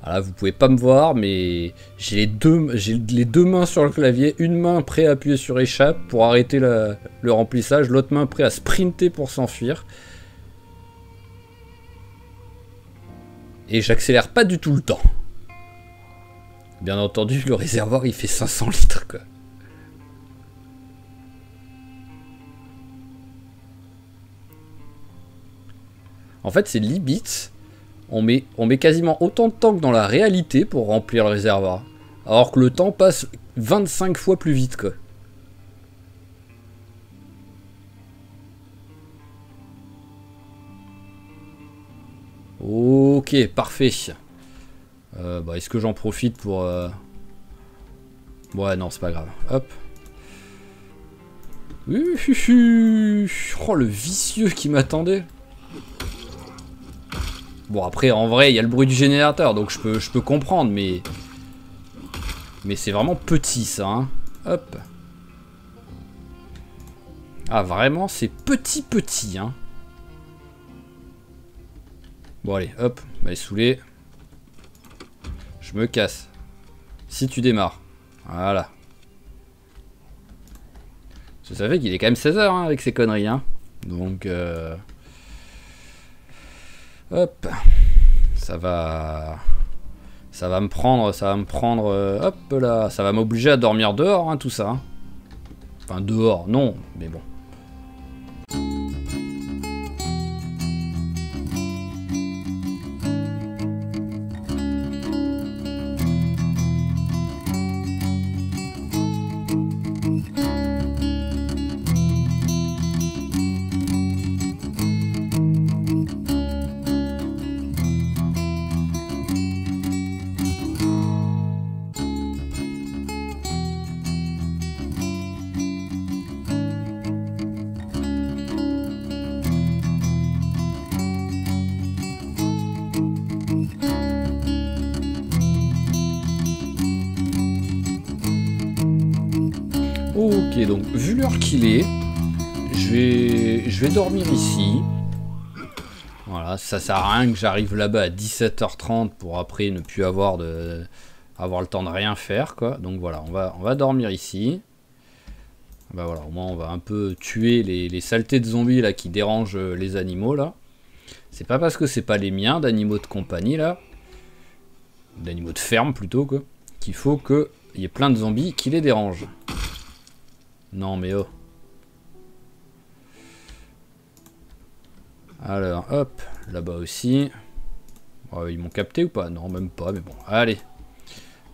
Là, vous pouvez pas me voir, mais j'ai les deux mains sur le clavier, une main prête à appuyer sur échappe pour arrêter le remplissage, l'autre main prête à sprinter pour s'enfuir. Et j'accélère pas du tout le temps. Bien entendu, le réservoir il fait 500 litres quoi. En fait, c'est limite. On met quasiment autant de temps que dans la réalité pour remplir le réservoir. Alors que le temps passe 25 fois plus vite, quoi. Ok, parfait. Est-ce que j'en profite pour... Ouais, non, c'est pas grave. Hop. Oh, le vicieux qui m'attendait. Bon, après, en vrai, il y a le bruit du générateur, donc je peux comprendre, mais... Mais c'est vraiment petit, ça, hein. Hop. Ah, vraiment, c'est petit, hein. Bon, allez, hop, on va les saouler. Je me casse. Si tu démarres. Voilà. Ça fait qu'il est quand même 16 h hein, avec ces conneries, hein. Donc, hop. Ça va me prendre, hop là. Ça va m'obliger à dormir dehors, hein, tout ça. Hein. Enfin, dehors, non, mais bon. Ok, donc vu l'heure qu'il est, je vais dormir ici. Voilà, ça sert à rien que j'arrive là-bas à 17 h 30 pour après ne plus avoir le temps de rien faire, quoi. Donc voilà, on va dormir ici. Bah voilà, au moins on va un peu tuer les saletés de zombies là qui dérangent les animaux là. C'est pas parce que c'est pas les miens d'animaux de compagnie là, d'animaux de ferme plutôt quoi, qu'il faut qu'il y ait plein de zombies qui les dérangent. Non mais oh. Alors hop, là-bas aussi. Oh, ils m'ont capté ou pas? Non, même pas, mais bon. Allez.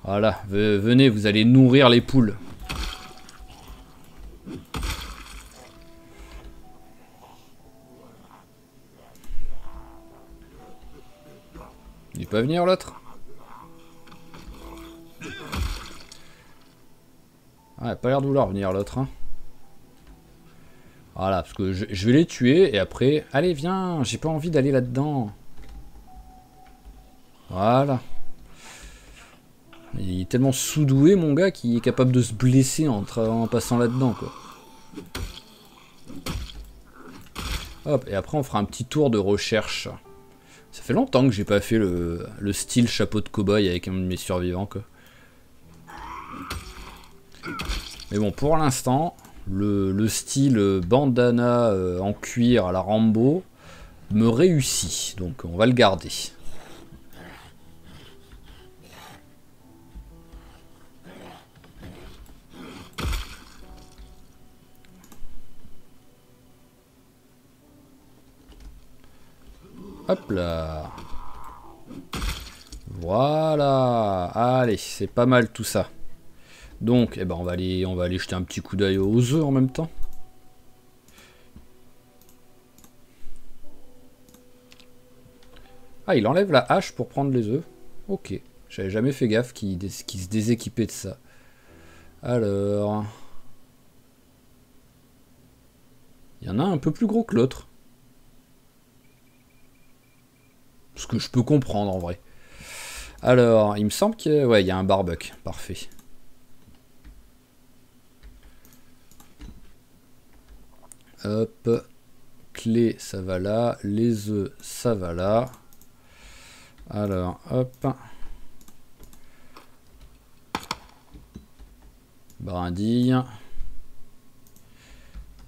Voilà, venez, vous allez nourrir les poules. Il peut venir l'autre? Ah, il a pas l'air de vouloir venir l'autre. Hein. Voilà, parce que je vais les tuer et après... Allez, viens, j'ai pas envie d'aller là-dedans. Voilà. Il est tellement sous-doué, mon gars, qu'il est capable de se blesser en passant là-dedans, quoi. Hop, et après on fera un petit tour de recherche. Ça fait longtemps que j'ai pas fait le style chapeau de cow-boy avec un de mes survivants, quoi. Mais bon, pour l'instant, le style bandana en cuir à la Rambo me réussit. Donc on va le garder. Hop là. Voilà. Allez, c'est pas mal tout ça. Donc, eh ben, on va aller jeter un petit coup d'œil aux œufs en même temps. Ah, il enlève la hache pour prendre les œufs. Ok. J'avais jamais fait gaffe qu'il se déséquipait de ça. Alors... Il y en a un peu plus gros que l'autre. Ce que je peux comprendre en vrai. Alors, il me semble qu'il ouais, il y a un barbuck. Parfait. Hop. Clé, ça va là. Les œufs, ça va là. Alors, hop. Brindille.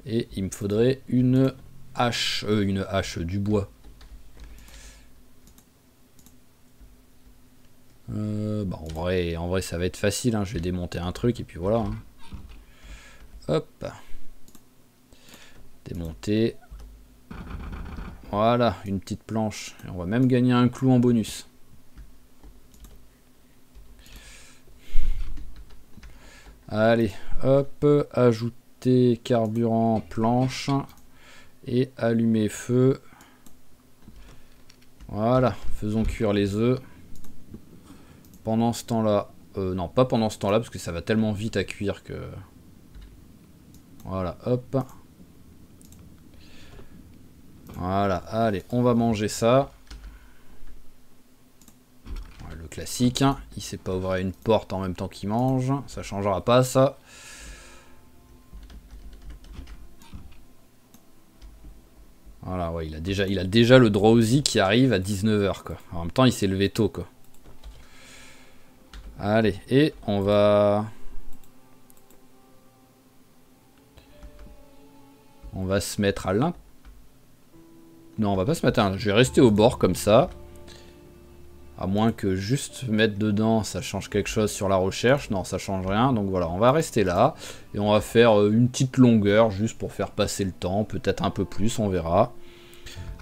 Et il me faudrait une hache. Du bois. Bah en vrai, ça va être facile. Hein. Je vais démonter un truc et puis voilà. Hein. Hop. Démonter. Voilà, une petite planche. Et on va même gagner un clou en bonus. Allez, hop, ajouter carburant, planche. Et allumer feu. Voilà, faisons cuire les œufs. Pendant ce temps-là... non, pas pendant ce temps-là, parce que ça va tellement vite à cuire que... Voilà, hop. Voilà, allez, on va manger ça. Ouais, le classique, hein. Il sait pas ouvrir une porte en même temps qu'il mange. Ça changera pas, ça. Voilà, ouais, il a déjà le drowsy qui arrive à 19 h, quoi. En même temps, il s'est levé tôt, quoi. Allez, et on va... On va se mettre à l'intérieur. Non, on va pas se mettre à l'intérieur. Je vais rester au bord comme ça. À moins que juste mettre dedans, ça change quelque chose sur la recherche. Non, ça change rien. Donc voilà, on va rester là. Et on va faire une petite longueur juste pour faire passer le temps. Peut-être un peu plus, on verra.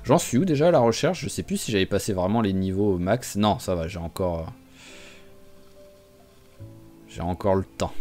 J'en suis où déjà à la recherche? Je sais plus si j'avais passé vraiment les niveaux au max. Non, ça va, j'ai encore le temps.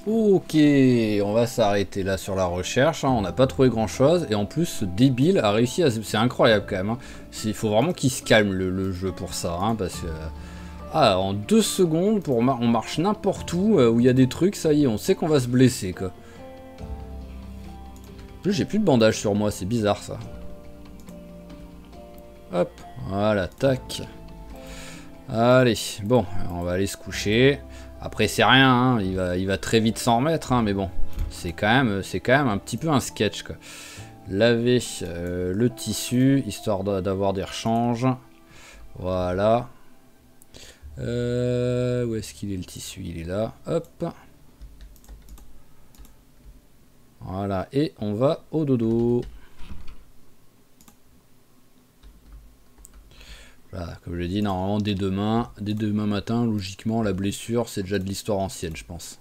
Ok, on va s'arrêter là sur la recherche, hein. On n'a pas trouvé grand chose, et en plus ce débile a réussi à... C'est incroyable quand même, hein. Il faut vraiment qu'il se calme le jeu pour ça, hein, parce que... Ah, en 2 secondes, on marche n'importe où il y a des trucs, ça y est, on sait qu'on va se blesser, quoi. J'ai plus de bandage sur moi, c'est bizarre ça. Hop, voilà, tac. Allez, bon, on va aller se coucher. Après c'est rien, hein, il va très vite s'en remettre, hein, mais bon, c'est quand même un petit peu un sketch, quoi. Laver le tissu, histoire d'avoir des rechanges. Voilà. Où est-ce qu'il est le tissu? Il est là, hop. Voilà, et on va au dodo. Voilà, comme je l'ai dit, normalement dès demain matin, logiquement, la blessure, c'est déjà de l'histoire ancienne, je pense.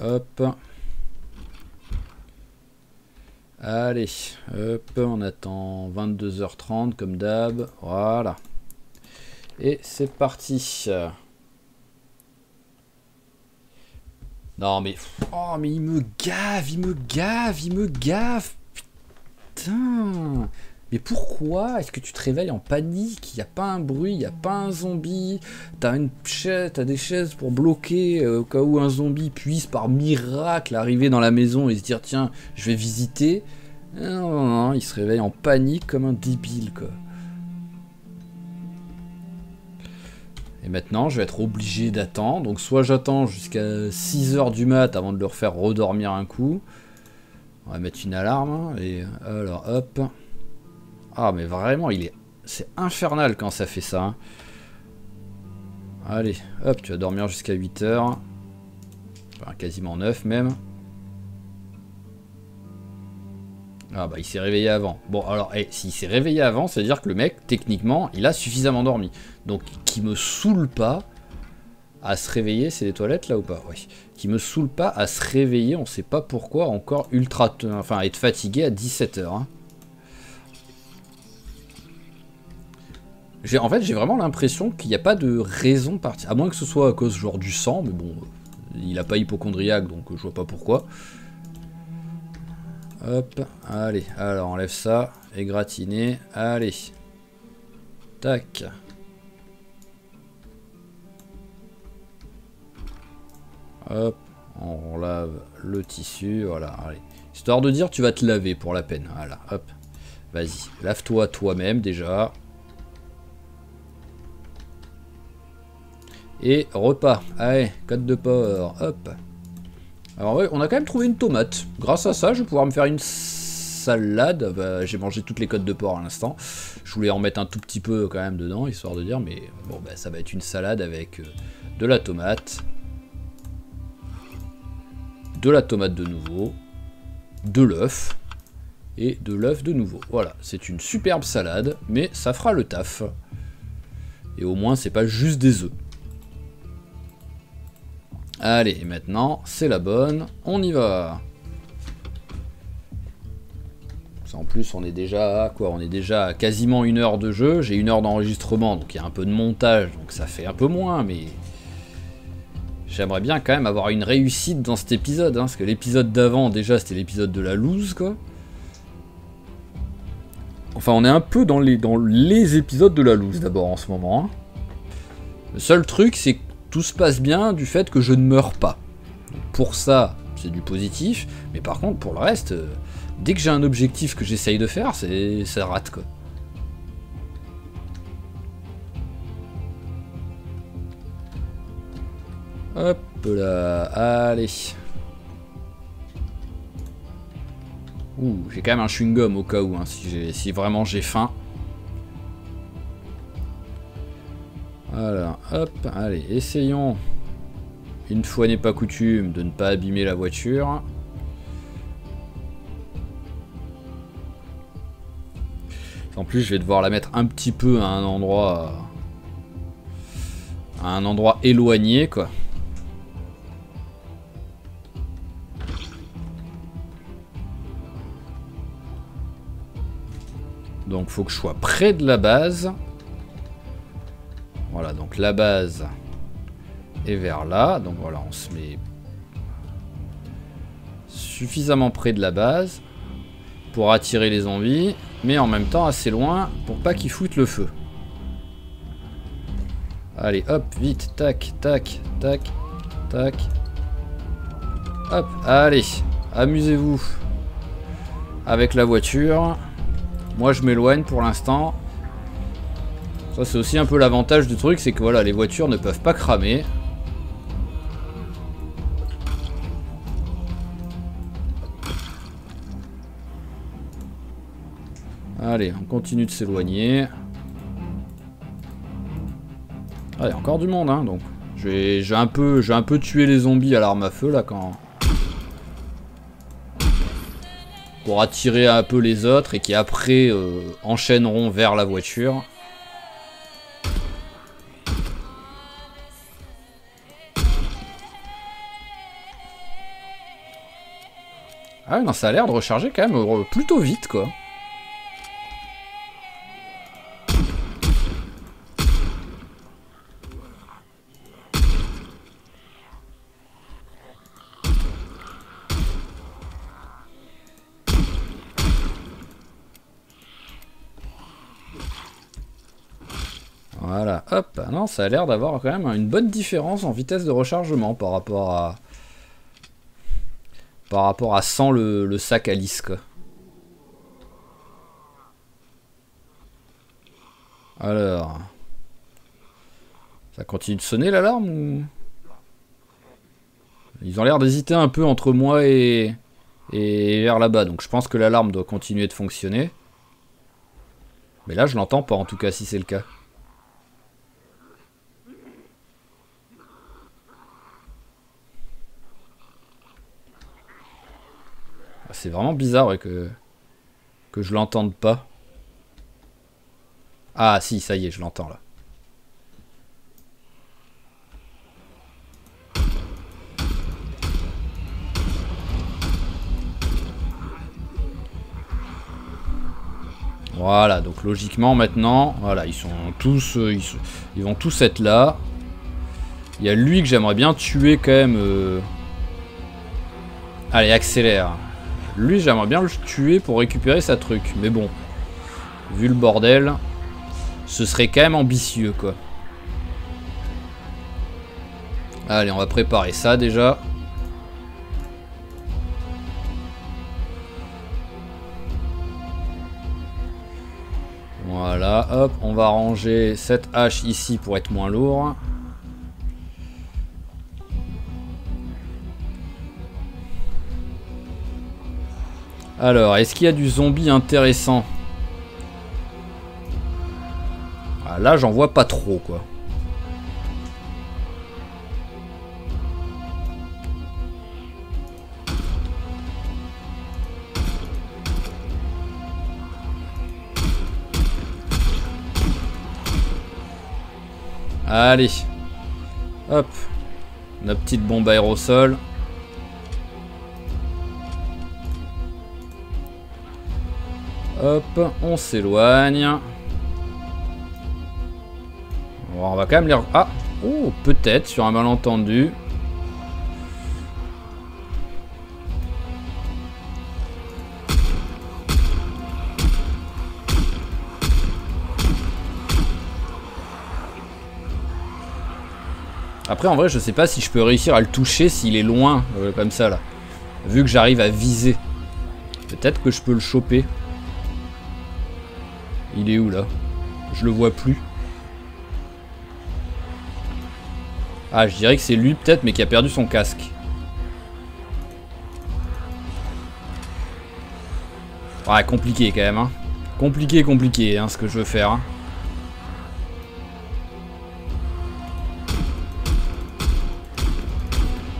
Hop. Allez, hop, on attend 22 h 30 comme d'hab, voilà. Et c'est parti. Non mais... Oh mais il me gave. Putain. Mais pourquoi est-ce que tu te réveilles en panique? Il n'y a pas un bruit, il n'y a pas un zombie. T'as des chaises pour bloquer au cas où un zombie puisse par miracle arriver dans la maison et se dire tiens, je vais visiter. Non, non, non, il se réveille en panique comme un débile, quoi. Et maintenant, je vais être obligé d'attendre. Donc soit j'attends jusqu'à 6 h du mat avant de le refaire redormir un coup. On va mettre une alarme. Hein, et alors, hop. Ah, mais vraiment, c'est infernal quand ça fait ça. Hein. Allez, hop, tu vas dormir jusqu'à 8 h. Enfin, quasiment 9 même. Ah bah il s'est réveillé avant. Bon alors, s'il s'est réveillé avant, ça veut dire que le mec, techniquement, il a suffisamment dormi. Donc, qui me saoule pas à se réveiller, c'est les toilettes là ou pas? Oui. Qui me saoule pas à se réveiller, on sait pas pourquoi, encore enfin être fatigué à 17 h. Hein. En fait, j'ai vraiment l'impression qu'il n'y a pas de raison particulière. À moins que ce soit à cause genre du sang, mais bon, il a pas hypochondriaque, donc je vois pas pourquoi. Hop, allez, alors enlève ça, égratigner, allez. Tac. Hop, on lave le tissu, voilà, allez. Histoire de dire tu vas te laver pour la peine, voilà, hop. Vas-y, lave-toi toi-même déjà. Et repas, allez, côte de porc, hop. Alors ouais, on a quand même trouvé une tomate. Grâce à ça, je vais pouvoir me faire une salade. Bah, j'ai mangé toutes les côtes de porc à l'instant. Je voulais en mettre un tout petit peu quand même dedans, histoire de dire, mais bon, bah, ça va être une salade avec de la tomate de nouveau, de l'œuf, et de l'œuf de nouveau. Voilà, c'est une superbe salade, mais ça fera le taf. Et au moins, c'est pas juste des œufs. Allez, maintenant, c'est la bonne, on y va. En plus, on est déjà à quoi? On est déjà à quasiment 1 heure de jeu. J'ai 1 heure d'enregistrement, donc il y a un peu de montage, donc ça fait un peu moins, mais j'aimerais bien quand même avoir une réussite dans cet épisode, hein, parce que l'épisode d'avant, déjà, c'était l'épisode de la loose, quoi. Enfin, on est un peu dans les épisodes de la loose, d'abord, en ce moment. Hein. Le seul truc, c'est que tout se passe bien du fait que je ne meurs pas. Donc pour ça, c'est du positif, mais par contre, pour le reste, dès que j'ai un objectif que j'essaye de faire, ça rate, quoi. Hop là, allez. Ouh, j'ai quand même un chewing-gum au cas où, hein, si vraiment j'ai faim. Voilà, hop, allez, essayons, une fois n'est pas coutume, de ne pas abîmer la voiture. En plus, je vais devoir la mettre un petit peu à un endroit éloigné, quoi. Donc, faut que je sois près de la base. Voilà, donc la base est vers là. Donc voilà, on se met suffisamment près de la base pour attirer les zombies, mais en même temps assez loin pour pas qu'ils foutent le feu. Allez, hop, vite, tac, tac, tac, tac. Hop, allez, amusez-vous avec la voiture. Moi, je m'éloigne pour l'instant. Ça, c'est aussi un peu l'avantage du truc, c'est que voilà, les voitures ne peuvent pas cramer. Allez, on continue de s'éloigner. Allez, encore du monde, hein, donc. J'ai un peu tué les zombies à l'arme à feu, là, quand... Pour attirer un peu les autres, et qui après enchaîneront vers la voiture. Ah non, ça a l'air de recharger quand même plutôt vite, quoi. Voilà, hop. Non, ça a l'air d'avoir quand même une bonne différence en vitesse de rechargement par rapport à sans le sac à lisse, quoi. Alors... Ça continue de sonner l'alarme ou... Ils ont l'air d'hésiter un peu entre moi et vers là-bas, donc je pense que l'alarme doit continuer de fonctionner. Mais là je l'entends pas en tout cas si c'est le cas. C'est vraiment bizarre ouais, que je l'entende pas. Ah si, ça y est, je l'entends là. Voilà, donc logiquement maintenant, voilà, ils sont tous, ils vont tous être là. Il y a lui que j'aimerais bien tuer quand même. Allez, accélère. Lui, j'aimerais bien le tuer pour récupérer sa truc. Mais bon, vu le bordel, ce serait quand même ambitieux, quoi. Allez, on va préparer ça déjà. Voilà, hop, on va ranger cette hache ici pour être moins lourd. Alors, est-ce qu'il y a du zombie intéressant? Ah, là, j'en vois pas trop, quoi. Allez. Hop. La petite bombe aérosol. Hop, on s'éloigne. Bon, on va quand même les... Ah. Oh, peut-être sur un malentendu. Après, en vrai, je sais pas si je peux réussir à le toucher s'il est loin, comme ça, là. Vu que j'arrive à viser. Peut-être que je peux le choper. Il est où, là? Je le vois plus. Ah, je dirais que c'est lui, peut-être, mais qui a perdu son casque. Ouais, compliqué, quand même, hein. Compliqué, hein, ce que je veux faire, hein.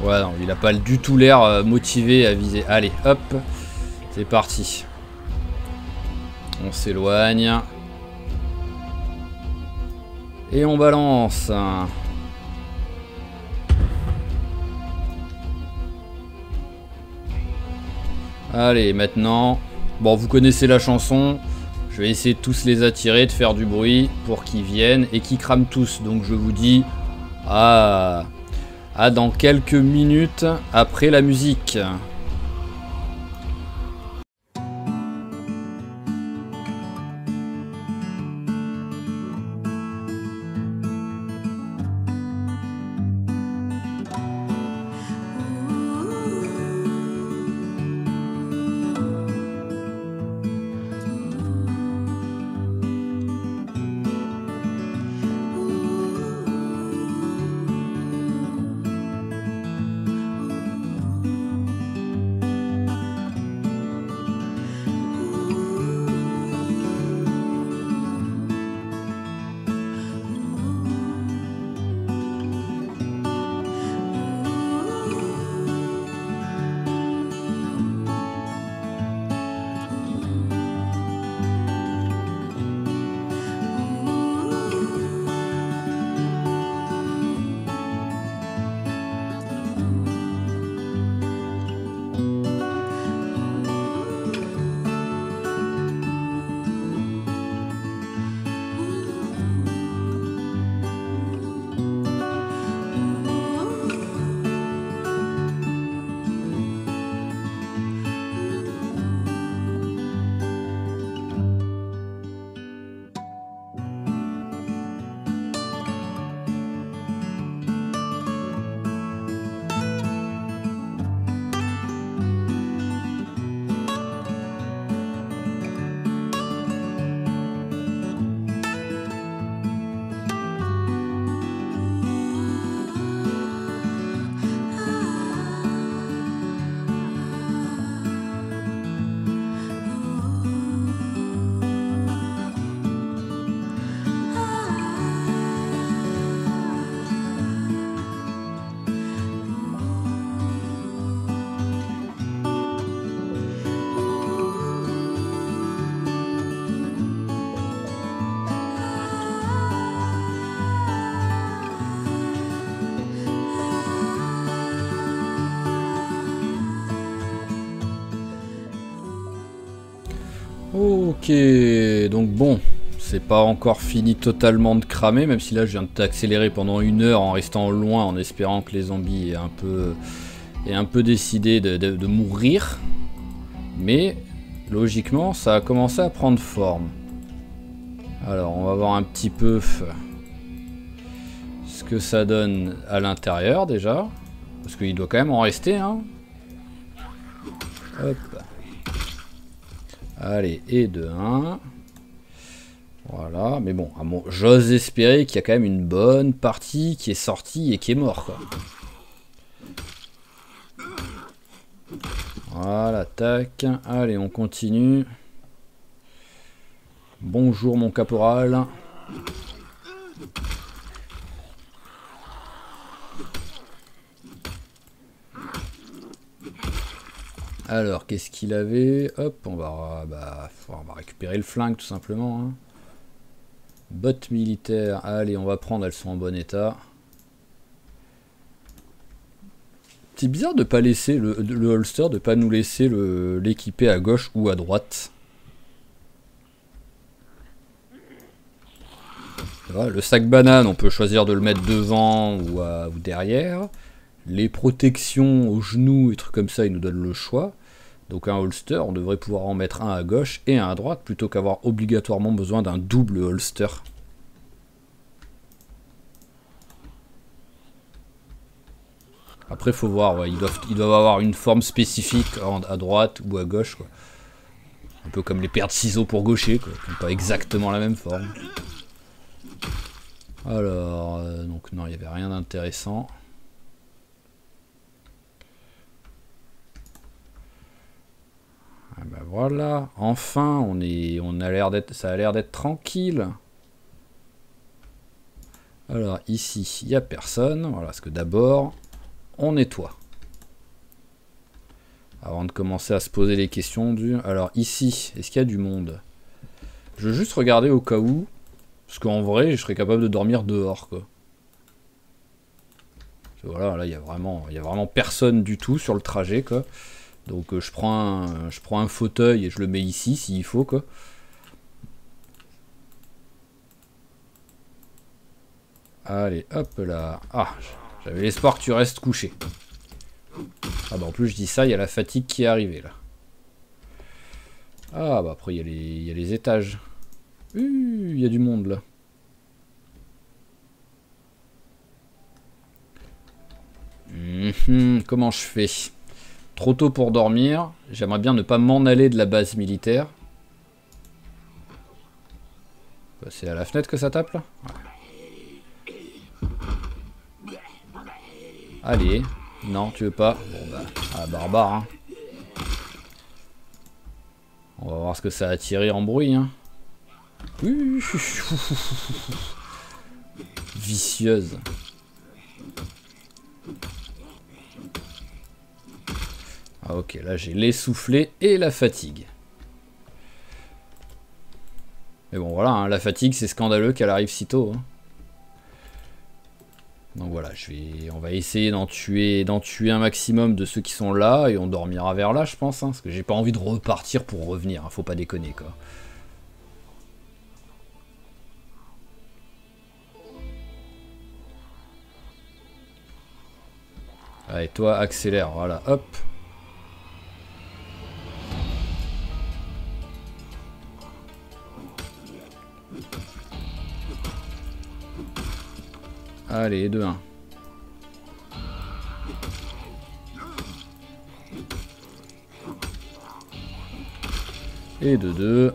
Ouais, non, il a pas du tout l'air motivé à viser. Allez, hop, c'est parti. On s'éloigne. Et on balance. Allez, maintenant... Bon, vous connaissez la chanson. Je vais essayer de tous les attirer, de faire du bruit pour qu'ils viennent et qu'ils crament tous. Donc je vous dis... à dans quelques minutes après la musique. Ok, donc bon, c'est pas encore fini totalement de cramer, même si là je viens de t'accélérer pendant 1 heure en restant loin, en espérant que les zombies aient un peu décidé de mourir. Mais logiquement, ça a commencé à prendre forme. Alors, on va voir un petit peu ce que ça donne à l'intérieur déjà. Parce qu'il doit quand même en rester, hein. Hop. Allez, et de 1. Voilà, mais bon, j'ose espérer qu'il y a quand même une bonne partie qui est sortie et qui est morte, quoi. Voilà, tac. Allez, on continue. Bonjour mon caporal. Alors, qu'est-ce qu'il avait? Hop, on va récupérer le flingue tout simplement. Hein. Bottes militaires. Allez, on va prendre, elles sont en bon état. C'est bizarre de pas laisser le holster, de pas nous laisser l'équiper à gauche ou à droite. Voilà, le sac banane, on peut choisir de le mettre devant ou derrière. Les protections aux genoux et trucs comme ça, ils nous donnent le choix. Donc un holster, on devrait pouvoir en mettre un à gauche et un à droite, plutôt qu'avoir obligatoirement besoin d'un double holster. Après, faut voir, ouais, ils doivent avoir une forme spécifique à droite ou à gauche, quoi. Un peu comme les paires de ciseaux pour gaucher, quoi, qui n'ont pas exactement la même forme. Alors, donc non, il n'y avait rien d'intéressant. Ah ben voilà, enfin, ça a l'air d'être tranquille. Alors ici, il n'y a personne, voilà, parce que d'abord, on nettoie. Avant de commencer à se poser les questions du... Alors ici, est-ce qu'il y a du monde? Je veux juste regarder au cas où, parce qu'en vrai, je serais capable de dormir dehors, quoi. Voilà, là, il y a vraiment personne du tout sur le trajet, quoi. Donc je prends un fauteuil et je le mets ici s'il faut, quoi. Allez, hop là. Ah, j'avais l'espoir que tu restes couché. Ah bah en plus je dis ça, il y a la fatigue qui est arrivée là. Ah bah après il y a les étages. Il y a du monde là. Comment je fais? Trop tôt pour dormir. J'aimerais bien ne pas m'en aller de la base militaire. C'est à la fenêtre que ça tape là? Ouais. Allez. Non, tu veux pas? Bon bah, ah, barbare hein. On va voir ce que ça a tiré en bruit hein. Vicieuse. Ah ok, là j'ai l'essoufflé et la fatigue. Mais bon voilà, hein, la fatigue c'est scandaleux qu'elle arrive si tôt. Hein. Donc voilà, on va essayer d'en tuer un maximum de ceux qui sont là et on dormira vers là je pense. Hein, parce que j'ai pas envie de repartir pour revenir, hein, faut pas déconner quoi. Allez, toi accélère, voilà, hop. Allez, 2-1. Et 2-2.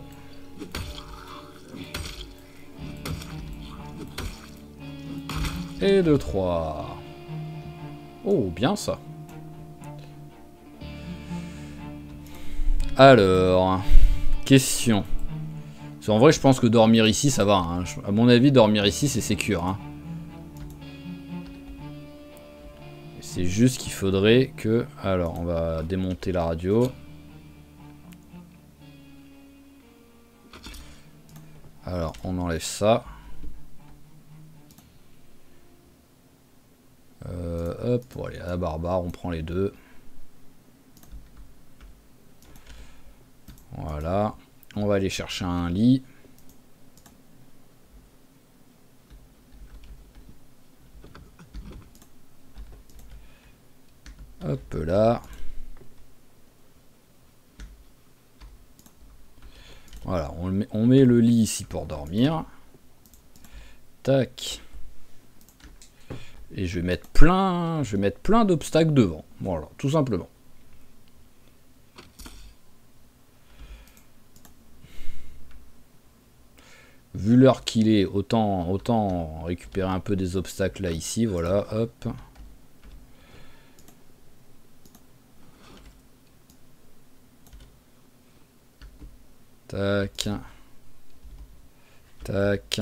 Et 2-3. Oh, bien ça. Alors, question. Parce qu'en vrai, je pense que dormir ici, ça va. Hein. À mon avis, dormir ici, c'est sécure. Hein. C'est juste qu'il faudrait que... Alors, on va démonter la radio. Alors, on enlève ça. Hop, pour aller à la barbare, on prend les deux. Voilà. On va aller chercher un lit. Hop là. Voilà, on met le lit ici pour dormir. Tac. Et je vais mettre plein d'obstacles devant. Voilà, tout simplement. Vu l'heure qu'il est, autant récupérer un peu des obstacles là ici. Voilà, hop. Tac. Tac.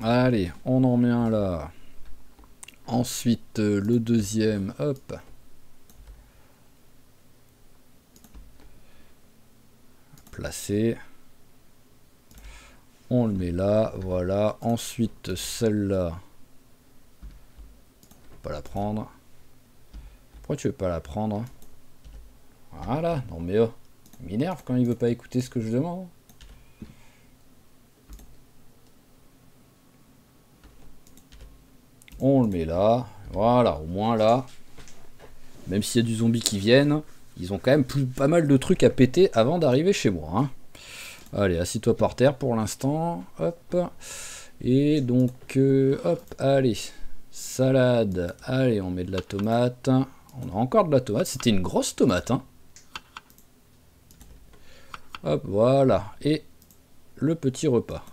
Allez, on en met un là. Ensuite, le deuxième, hop. Placé. On le met là, voilà. Ensuite, celle-là. Pas la prendre. Pourquoi tu veux pas la prendre? Voilà, non mais oh, il m'énerve quand il veut pas écouter ce que je demande. On le met là, voilà, au moins là. Même s'il y a du zombie qui viennent, ils ont quand même pas mal de trucs à péter avant d'arriver chez moi. Hein. Allez, assis-toi par terre pour l'instant. Hop. Et donc, hop, allez. Salade. Allez, on met de la tomate. On a encore de la tomate. C'était une grosse tomate. Hein. Hop, voilà. Et le petit repas.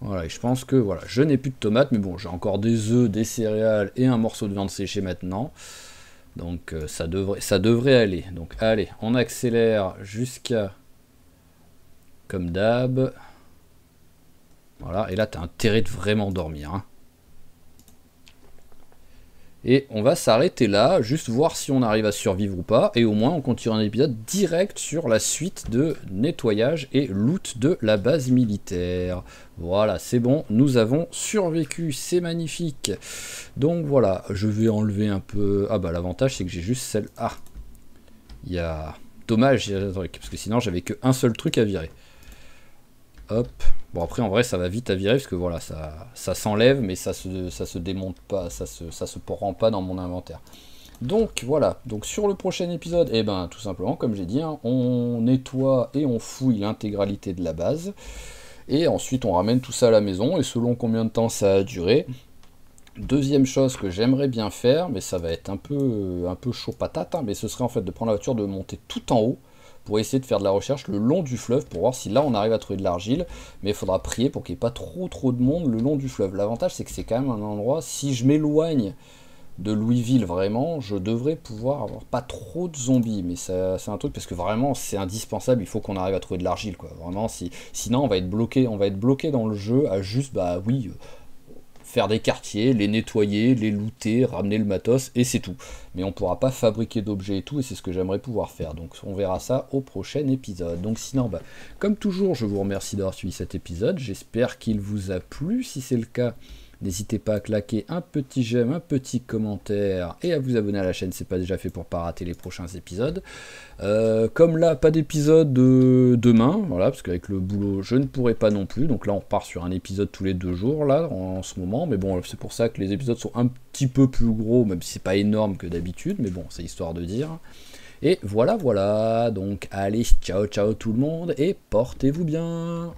Voilà, et je pense que voilà, je n'ai plus de tomates, mais bon, j'ai encore des œufs, des céréales et un morceau de viande séchée maintenant. Donc ça devrait aller. Donc allez, on accélère jusqu'à comme d'hab. Voilà, et là tu as intérêt de vraiment dormir. Hein. Et on va s'arrêter là, juste voir si on arrive à survivre ou pas. Et au moins on continue un épisode direct sur la suite de nettoyage et loot de la base militaire. Voilà, c'est bon, nous avons survécu, c'est magnifique. Donc voilà, je vais enlever un peu... Ah bah l'avantage c'est que j'ai juste celle... Ah, il y a... Dommage, il y a un truc, parce que sinon j'avais qu'un seul truc à virer. Hop. Bon après en vrai ça va vite à virer parce que voilà ça s'enlève mais ça se démonte pas, ça se rend pas dans mon inventaire. Donc voilà, donc sur le prochain épisode, et ben tout simplement comme j'ai dit, hein, on nettoie et on fouille l'intégralité de la base. Et ensuite on ramène tout ça à la maison et selon combien de temps ça a duré. Deuxième chose que j'aimerais bien faire, mais ça va être un peu chaud patate, hein, mais ce serait en fait de prendre la voiture, de monter tout en haut pour essayer de faire de la recherche le long du fleuve, pour voir si là on arrive à trouver de l'argile, mais il faudra prier pour qu'il n'y ait pas trop de monde le long du fleuve. L'avantage c'est que c'est quand même un endroit, si je m'éloigne de Louisville vraiment, je devrais pouvoir avoir pas trop de zombies, mais c'est un truc parce que vraiment c'est indispensable, il faut qu'on arrive à trouver de l'argile quoi, vraiment, sinon on va être bloqué dans le jeu à juste, bah oui... faire des quartiers, les nettoyer, les looter, ramener le matos, et c'est tout. Mais on pourra pas fabriquer d'objets et tout, et c'est ce que j'aimerais pouvoir faire. Donc on verra ça au prochain épisode. Donc sinon, bah, comme toujours, je vous remercie d'avoir suivi cet épisode. J'espère qu'il vous a plu. Si c'est le cas, n'hésitez pas à claquer un petit j'aime, un petit commentaire, et à vous abonner à la chaîne, c'est pas déjà fait pour pas rater les prochains épisodes. Comme là, pas d'épisode demain, voilà, parce qu'avec le boulot, je ne pourrai pas non plus. Donc là, on repart sur un épisode tous les 2 jours, là, en ce moment. Mais bon, c'est pour ça que les épisodes sont un petit peu plus gros, même si c'est pas énorme que d'habitude. Mais bon, c'est histoire de dire. Et voilà. Donc, allez, ciao tout le monde, et portez-vous bien.